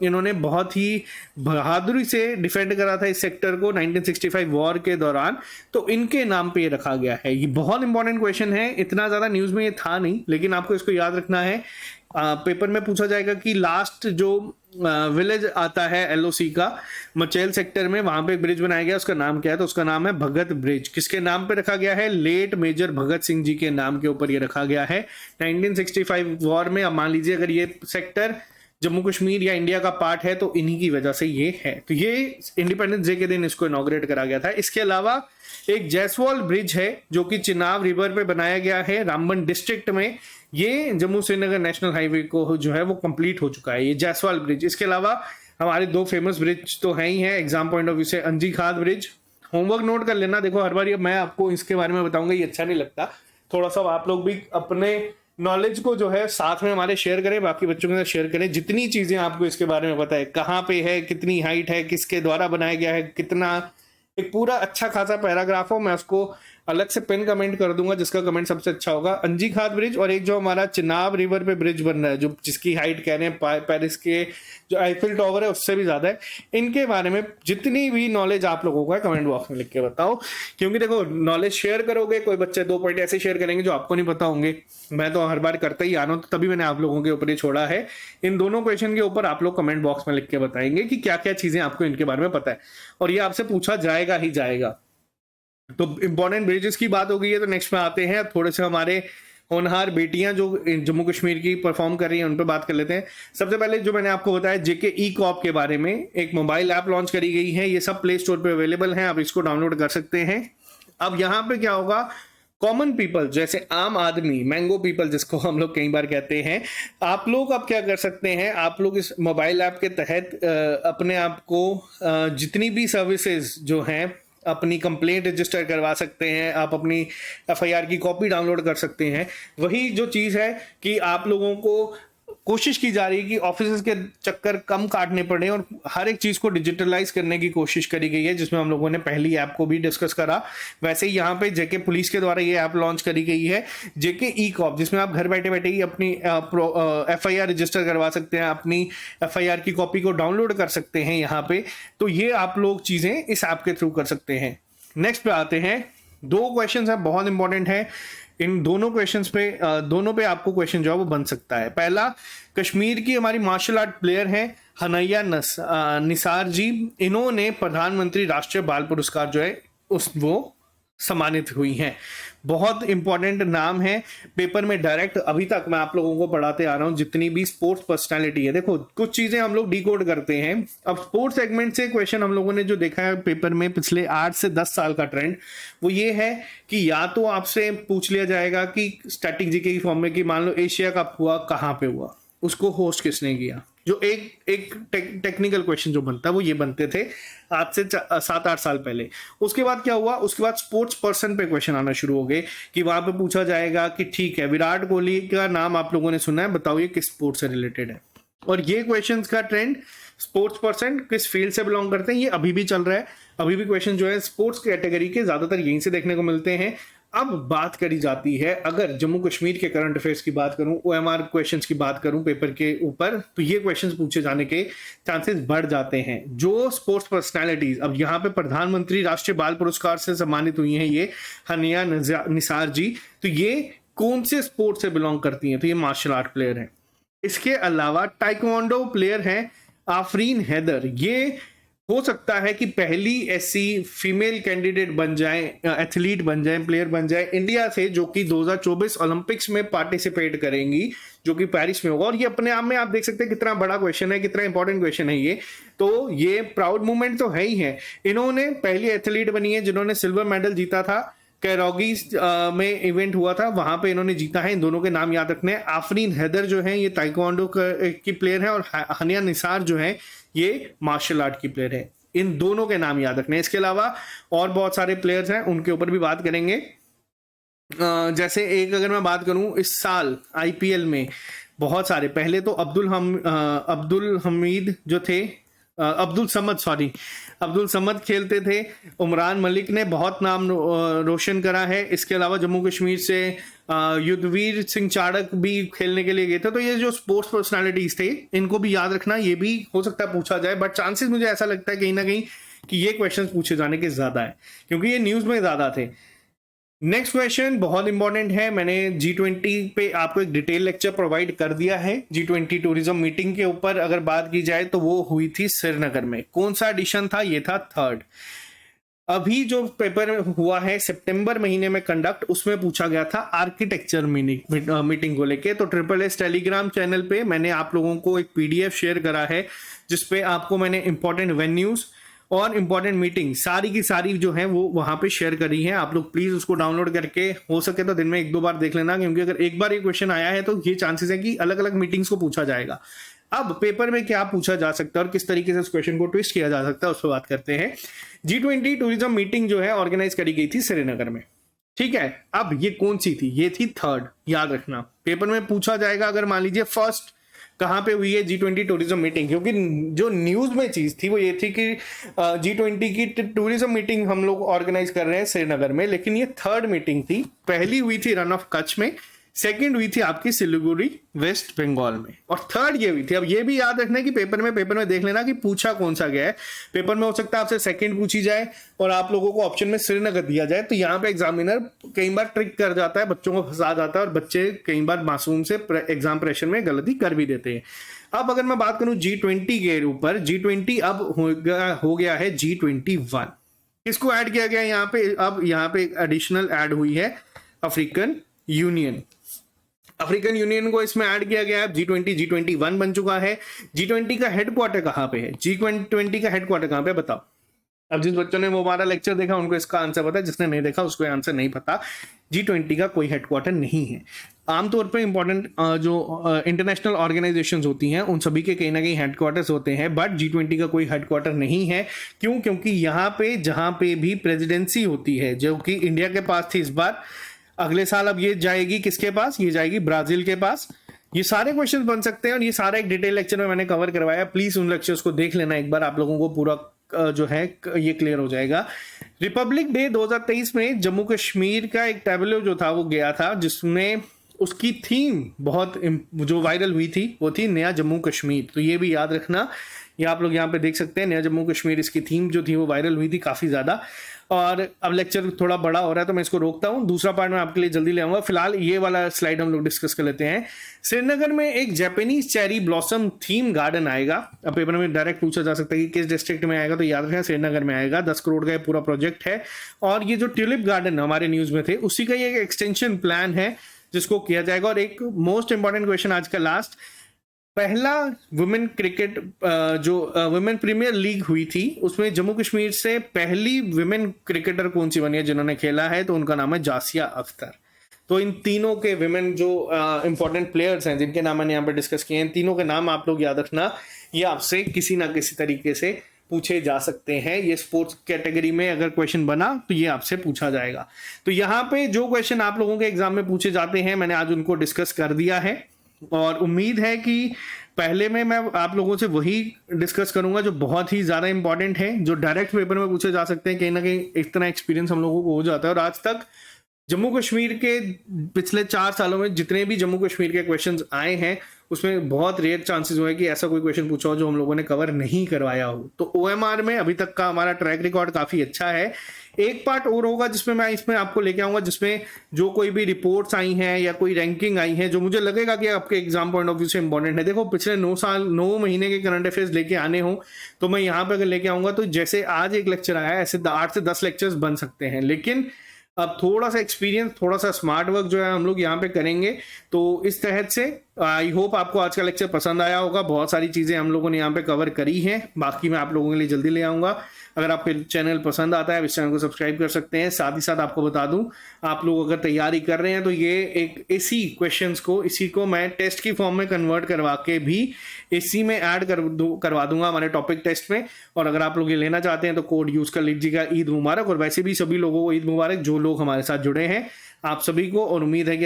इन्होंने बहुत ही बहादुरी से डिफेंड करा था इस सेक्टर को 1965 वॉर के दौरान, तो इनके नाम पे ये रखा गया है। ये बहुत इंपॉर्टेंट क्वेश्चन है, इतना ज्यादा न्यूज में ये था नहीं लेकिन आपको इसको याद रखना है। पेपर में पूछा जाएगा कि लास्ट जो विलेज आता है एलओसी का मचैल सेक्टर में, वहां पे एक ब्रिज बनाया गया, उसका नाम क्या है, तो उसका नाम है भगत ब्रिज। किसके नाम पे रखा गया है, लेट मेजर भगत सिंह जी के नाम के ऊपर ये रखा गया है 1965 वॉर में। अब मान लीजिए अगर ये सेक्टर जम्मू कश्मीर या इंडिया का पार्ट है तो इन्हीं की वजह से ये है। तो ये इंडिपेंडेंस डे के दिन इसको इनॉग्रेट करा गया था। इसके अलावा एक जैसवाल ब्रिज है जो कि चिनाब रिवर पे बनाया गया है रामबन डिस्ट्रिक्ट में। ये जम्मू श्रीनगर नेशनल हाईवे को जो है वो कंप्लीट हो चुका है, ये जैसवाल ब्रिज। इसके अलावा हमारे 2 फेमस ब्रिज तो है ही है एग्जाम पॉइंट ऑफ व्यू से, अंजी खाद ब्रिज। होमवर्क नोट कर लेना, देखो हर बार मैं आपको इसके बारे में बताऊंगा, ये अच्छा नहीं लगता, थोड़ा सा आप लोग भी अपने नॉलेज को जो है साथ में हमारे शेयर करें, बाकी बच्चों के साथ शेयर करें। जितनी चीजें आपको इसके बारे में पता है, कहाँ पे है, कितनी हाइट है, किसके द्वारा बनाया गया है, कितना, एक पूरा अच्छा खासा पैराग्राफ हो, मैं उसको अलग से पिन कमेंट कर दूंगा जिसका कमेंट सबसे अच्छा होगा। अंजी खाद ब्रिज और एक जो हमारा चिनाब रिवर पे ब्रिज बन रहा है, जो जिसकी हाइट कह रहे हैं पेरिस के जो आईफिल टावर है उससे भी ज्यादा है, इनके बारे में जितनी भी नॉलेज आप लोगों को है कमेंट बॉक्स में लिख के बताओ। क्योंकि देखो, नॉलेज शेयर करोगे, कोई बच्चे 2 पॉइंट ऐसे शेयर करेंगे जो आपको नहीं पता होंगे, मैं तो हर बार करता ही आ रहा हूं, तो तभी मैंने आप लोगों के ऊपर ही छोड़ा है। इन दोनों क्वेश्चन के ऊपर आप लोग कमेंट बॉक्स में लिख के बताएंगे कि क्या क्या चीजें आपको इनके बारे में पता है, और ये आपसे पूछा जाएगा ही जाएगा। तो इंपॉर्टेंट ब्रिजेस की बात हो गई है, तो नेक्स्ट में आते हैं थोड़े से हमारे होनहार बेटियां जो जम्मू कश्मीर की परफॉर्म कर रही हैं, उन पर बात कर लेते हैं। सबसे पहले जो मैंने आपको बताया जेके ई कॉप के बारे में, एक मोबाइल ऐप लॉन्च करी गई है, ये सब प्ले स्टोर पे अवेलेबल है, आप इसको डाउनलोड कर सकते हैं। अब यहाँ पे क्या होगा, कॉमन पीपल जैसे आम आदमी, मैंगो पीपल जिसको हम लोग कई बार कहते हैं, आप लोग अब क्या कर सकते हैं, आप लोग इस मोबाइल ऐप के तहत अपने आप को जितनी भी सर्विसेज जो हैं, अपनी कंप्लेंट रजिस्टर करवा सकते हैं, आप अपनी एफआईआर की कॉपी डाउनलोड कर सकते हैं। वही जो चीज़ है कि आप लोगों को कोशिश की जा रही है कि ऑफिस के चक्कर कम काटने पड़े और हर एक चीज को डिजिटलाइज करने की कोशिश करी गई है, जिसमें हम लोगों ने पहली ऐप को भी डिस्कस करा। वैसे ही यहाँ पे जेके पुलिस के द्वारा ये ऐप लॉन्च करी गई है, जेके ई कॉप, जिसमें आप घर बैठे बैठे ही अपनी एफआईआर रजिस्टर करवा सकते हैं, अपनी एफआईआर की कॉपी को डाउनलोड कर सकते हैं यहाँ पे। तो ये आप लोग चीजें इस ऐप के थ्रू कर सकते हैं। नेक्स्ट पे आते हैं, 2 क्वेश्चन है बहुत इंपॉर्टेंट है, इन दोनों क्वेश्चंस पे दोनों पे आपको क्वेश्चन जो है वो बन सकता है। पहला, कश्मीर की हमारी मार्शल आर्ट प्लेयर है हनैया निसार जी, इन्होंने प्रधानमंत्री राष्ट्रीय बाल पुरस्कार जो है वो सम्मानित हुई हैं। बहुत इंपॉर्टेंट नाम है, पेपर में डायरेक्ट अभी तक मैं आप लोगों को पढ़ाते आ रहा हूं जितनी भी स्पोर्ट्स पर्सनालिटी है। देखो, कुछ चीजें हम लोग डिकोड करते हैं। अब स्पोर्ट्स सेगमेंट से क्वेश्चन हम लोगों ने जो देखा है पेपर में पिछले 8 से 10 साल का ट्रेंड, वो ये है कि या तो आपसे पूछ लिया जाएगा कि स्टैटिक जीके की फॉर्म में कि मान लो एशिया कप हुआ, कहाँ पे हुआ, उसको होस्ट किसने किया, जो एक टेक्निकल क्वेश्चन जो बनता है वो ये बनते थे आज से 7-8 साल पहले। उसके बाद क्या हुआ, उसके बाद स्पोर्ट्स पर्सन पे क्वेश्चन आना शुरू हो गए कि वहां पे पूछा जाएगा कि ठीक है, विराट कोहली का नाम आप लोगों ने सुना है, बताओ ये किस स्पोर्ट से रिलेटेड है। और ये क्वेश्चंस का ट्रेंड, स्पोर्ट्स पर्सन किस फील्ड से बिलोंग करते हैं, ये अभी भी चल रहा है। अभी भी क्वेश्चन जो है स्पोर्ट्स कैटेगरी के ज्यादातर यहीं से देखने को मिलते हैं। अब बात करी जाती है, अगर जम्मू कश्मीर के करंट अफेयर्स की बात करूं, ओएमआर क्वेश्चंस की बात करूं पेपर के ऊपर, तो ये क्वेश्चंस पूछे जाने के चांसेस बढ़ जाते हैं। जो स्पोर्ट्स पर्सनालिटीज अब यहाँ पे प्रधानमंत्री राष्ट्रीय बाल पुरस्कार से सम्मानित हुई हैं, ये हनिया निसार जी, तो ये कौन से स्पोर्ट से बिलोंग करती हैं, तो ये मार्शल आर्ट प्लेयर हैं। इसके अलावा टाइक्वांडो प्लेयर हैं आफरीन हैदर, ये हो सकता है कि पहली ऐसी फीमेल कैंडिडेट बन जाए, एथलीट बन जाए, प्लेयर बन जाए इंडिया से, जो कि 2024 ओलंपिक्स में पार्टिसिपेट करेंगी, जो कि पेरिस में होगा। और ये अपने आप में आप देख सकते हैं कितना बड़ा क्वेश्चन है, कितना इंपॉर्टेंट क्वेश्चन है ये। तो ये प्राउड मूवमेंट तो है ही है। इन्होंने पहली एथलीट बनी है जिन्होंने सिल्वर मेडल जीता था, कैरोगी में इवेंट हुआ था, वहां पे इन्होंने जीता है। इन दोनों के नाम याद रखने हैं। आफरीन हैदर जो है ये ताइक्वांडो की प्लेयर है, और हनिया निसार जो है ये मार्शल आर्ट की प्लेयर है। इन दोनों के नाम याद रखने हैं। इसके अलावा और बहुत सारे प्लेयर्स हैं, उनके ऊपर भी बात करेंगे। जैसे एक अगर मैं बात करूं, इस साल आईपीएल में बहुत सारे, पहले तो अब्दुल हमीद जो थे, अब्दुल समद खेलते थे। उमरान मलिक ने बहुत नाम रोशन करा है। इसके अलावा जम्मू कश्मीर से युद्धवीर सिंह चाड़क भी खेलने के लिए गए थे। तो ये जो स्पोर्ट्स पर्सनालिटीज थे, इनको भी याद रखना, ये भी हो सकता है पूछा जाए, बट चांसेस मुझे ऐसा लगता है कहीं ना कहीं कि ये क्वेश्चंस पूछे जाने के ज्यादा है, क्योंकि ये न्यूज में ज्यादा थे। नेक्स्ट क्वेश्चन बहुत इंपॉर्टेंट है, मैंने G20 पे आपको एक डिटेल लेक्चर प्रोवाइड कर दिया है। G20 टूरिज्म मीटिंग के ऊपर अगर बात की जाए तो वो हुई थी श्रीनगर में। कौन सा एडिशन था, ये था 3rd। अभी जो पेपर हुआ है सितंबर महीने में कंडक्ट, उसमें पूछा गया था आर्किटेक्चर मीटिंग को लेके। तो SSS टेलीग्राम चैनल पे मैंने आप लोगों को एक PDF शेयर करा है, जिसपे आपको मैंने इंपॉर्टेंट वेन्यूज और इंपॉर्टेंट मीटिंग सारी की सारी जो है वो वहां पे शेयर करी है। आप लोग प्लीज उसको डाउनलोड करके हो सके तो दिन में 1-2 बार देख लेना, क्योंकि अगर एक बार ये क्वेश्चन आया है तो ये चांसेस है कि अलग अलग मीटिंग्स को पूछा जाएगा। अब पेपर में क्या पूछा जा सकता है और किस तरीके से उस क्वेश्चन को ट्विस्ट किया जा सकता है, उस पर बात करते हैं। G20 टूरिज्म मीटिंग जो है ऑर्गेनाइज करी गई थी श्रीनगर में। ठीक है, अब ये कौन सी थी? ये थी थर्ड, याद रखना पेपर में पूछा जाएगा। अगर मान लीजिए फर्स्ट कहाँ पे हुई है G20 टूरिज्म मीटिंग, क्योंकि जो न्यूज में चीज थी वो ये थी कि G20 की टूरिज्म मीटिंग हम लोग ऑर्गेनाइज कर रहे हैं श्रीनगर में, लेकिन ये थर्ड मीटिंग थी। पहली हुई थी रन ऑफ कच्छ में, सेकंड हुई थी आपकी सिलीगुड़ी वेस्ट बंगाल में, और थर्ड ये हुई थी। अब ये भी याद रखना है कि पेपर में देख लेना कि पूछा कौन सा गया है। पेपर में हो सकता है आपसे सेकंड पूछी जाए और आप लोगों को ऑप्शन में श्रीनगर दिया जाए, तो यहाँ पे एग्जामिनर कई बार ट्रिक कर जाता है, बच्चों को फंसा जाता है और बच्चे कई बार मासूम से एग्जाम प्रेशर में गलती कर भी देते हैं। अब अगर मैं बात करूं G20 के ऊपर, G20 अब हो गया है G21। किसको ऐड किया गया यहाँ पे? अब यहाँ पे एडिशनल ऐड हुई है अफ्रीकन यूनियन। अफ्रीकन यूनियन को इसमें ऐड किया गया है। G20 G21 बन चुका है। G20 का हेडक्वार्टर कहां पे है? G20 का हेडक्वार्टर कहां पे, बताओ। अब जिस बच्चों ने वो हमारा लेक्चर देखा उनको इसका आंसर पता है, जिसने नहीं देखा उसको आंसर नहीं पता। G20 का कोई हेडक्वार्टर नहीं है। आमतौर पर इंपॉर्टेंट जो इंटरनेशनल ऑर्गेनाइजेशंस होती हैं उन सभी के कहीं ना कहीं हेडक्वार्टर्स होते हैं, बट G20 का कोई हेडक्वार्टर नहीं है। क्यों? क्योंकि यहाँ पे जहां पे भी प्रेसिडेंसी होती है, जो कि इंडिया के पास थी इस बार, अगले साल अब ये जाएगी किसके पास? ये जाएगी ब्राजील के पास। ये सारे क्वेश्चन बन सकते हैं और ये सारा एक डिटेल लेक्चर में मैंने कवर करवाया। प्लीज उन लेक्चर्स को देख लेना एक बार, आप लोगों को पूरा जो है ये क्लियर हो जाएगा। रिपब्लिक डे 2023 में जम्मू कश्मीर का एक टैबलो जो था वो गया था, जिसमें उसकी थीम बहुत जो वायरल हुई थी वो थी नया जम्मू कश्मीर। तो ये भी याद रखना, ये आप लोग यहाँ पे देख सकते हैं, नया जम्मू कश्मीर इसकी थीम जो थी वो वायरल हुई थी काफी ज्यादा। और अब लेक्चर थोड़ा बड़ा हो रहा है तो मैं इसको रोकता हूं, दूसरा पार्ट में आपके लिए जल्दी ले आऊंगा। फिलहाल ये वाला स्लाइड हम लोग डिस्कस कर लेते हैं। श्रीनगर में एक Japanese cherry blossom theme garden आएगा। अब पेपर में डायरेक्ट पूछा जा सकता है कि किस डिस्ट्रिक्ट में आएगा, तो याद रखें श्रीनगर में आएगा। 10 करोड़ का ये पूरा प्रोजेक्ट है। और ये जो ट्यूलिप गार्डन हमारे न्यूज में थे उसी का ये एक एक्सटेंशन प्लान है जिसको किया जाएगा। और एक मोस्ट इंपॉर्टेंट क्वेश्चन आज का लास्ट, पहला वुमेन क्रिकेट जो वुमेन प्रीमियर लीग हुई थी उसमें जम्मू कश्मीर से पहली वुमेन क्रिकेटर कौन सी बनी है जिन्होंने खेला है? तो उनका नाम है जासिया अख्तर। तो इन तीनों के वुमेन जो इंपॉर्टेंट प्लेयर्स हैं जिनके नाम मैंने यहाँ पे डिस्कस किए हैं, इन तीनों के नाम आप लोग याद रखना। ये आपसे किसी ना किसी तरीके से पूछे जा सकते हैं। ये स्पोर्ट्स कैटेगरी में अगर क्वेश्चन बना तो ये आपसे पूछा जाएगा। तो यहाँ पे जो क्वेश्चन आप लोगों के एग्जाम में पूछे जाते हैं मैंने आज उनको डिस्कस कर दिया है, और उम्मीद है कि पहले में मैं आप लोगों से वही डिस्कस करूंगा जो बहुत ही ज्यादा इंपॉर्टेंट है, जो डायरेक्ट पेपर में पूछे जा सकते हैं। कहीं ना कहीं इतना एक्सपीरियंस हम लोगों को हो जाता है। और आज तक जम्मू कश्मीर के पिछले 4 सालों में जितने भी जम्मू कश्मीर के क्वेश्चंस आए हैं उसमें बहुत रेयर चांसेस हुए कि ऐसा कोई क्वेश्चन पूछा हो जो हम लोगों ने कवर नहीं करवाया हो। तो OMR में अभी तक का हमारा ट्रैक रिकॉर्ड काफी अच्छा है। एक पार्ट और होगा जिसमें मैं इसमें आपको लेके आऊंगा, जिसमें जो कोई भी रिपोर्ट्स आई हैं या कोई रैंकिंग आई है जो मुझे लगेगा कि आपके एग्जाम पॉइंट ऑफ व्यू से इंपॉर्टेंट है। देखो पिछले 9 महीने के करंट अफेयर्स लेके आने हो तो मैं यहाँ पे अगर लेके आऊंगा तो जैसे आज एक लेक्चर आया ऐसे 8 से 10 लेक्चर्स बन सकते हैं। लेकिन अब थोड़ा सा एक्सपीरियंस, थोड़ा सा स्मार्ट वर्क जो है हम लोग यहाँ पे करेंगे। तो इस तहत से आई होप आपको आज का लेक्चर पसंद आया होगा। बहुत सारी चीजें हम लोगों ने यहाँ पे कवर करी हैं, बाकी मैं आप लोगों के लिए जल्दी ले आऊंगा। अगर आपके चैनल पसंद आता है इस चैनल को सब्सक्राइब कर सकते हैं। साथ ही साथ आपको बता दूं, आप लोग अगर तैयारी कर रहे हैं तो ये एक इसी क्वेश्चंस को इसी को मैं टेस्ट की फॉर्म में कन्वर्ट करवा के भी इसी में ऐड करवा दूंगा हमारे टॉपिक टेस्ट में। और अगर आप लोग ये लेना चाहते हैं तो कोड यूज कर लीजिएगा। ईद मुबारक। और वैसे भी सभी लोगों को ईद मुबारक जो लोग हमारे साथ जुड़े हैं, आप सभी को। और उम्मीद है कि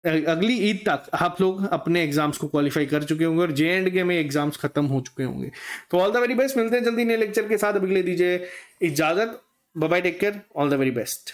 अगली ईद तक आप लोग अपने एग्जाम्स को क्वालिफाई कर चुके होंगे और J&K में एग्जाम्स खत्म हो चुके होंगे। तो ऑल द वेरी बेस्ट। मिलते हैं जल्दी नए लेक्चर के साथ। अभी के लिए दीजिए इजाजत। Bye bye, take care, all the very best.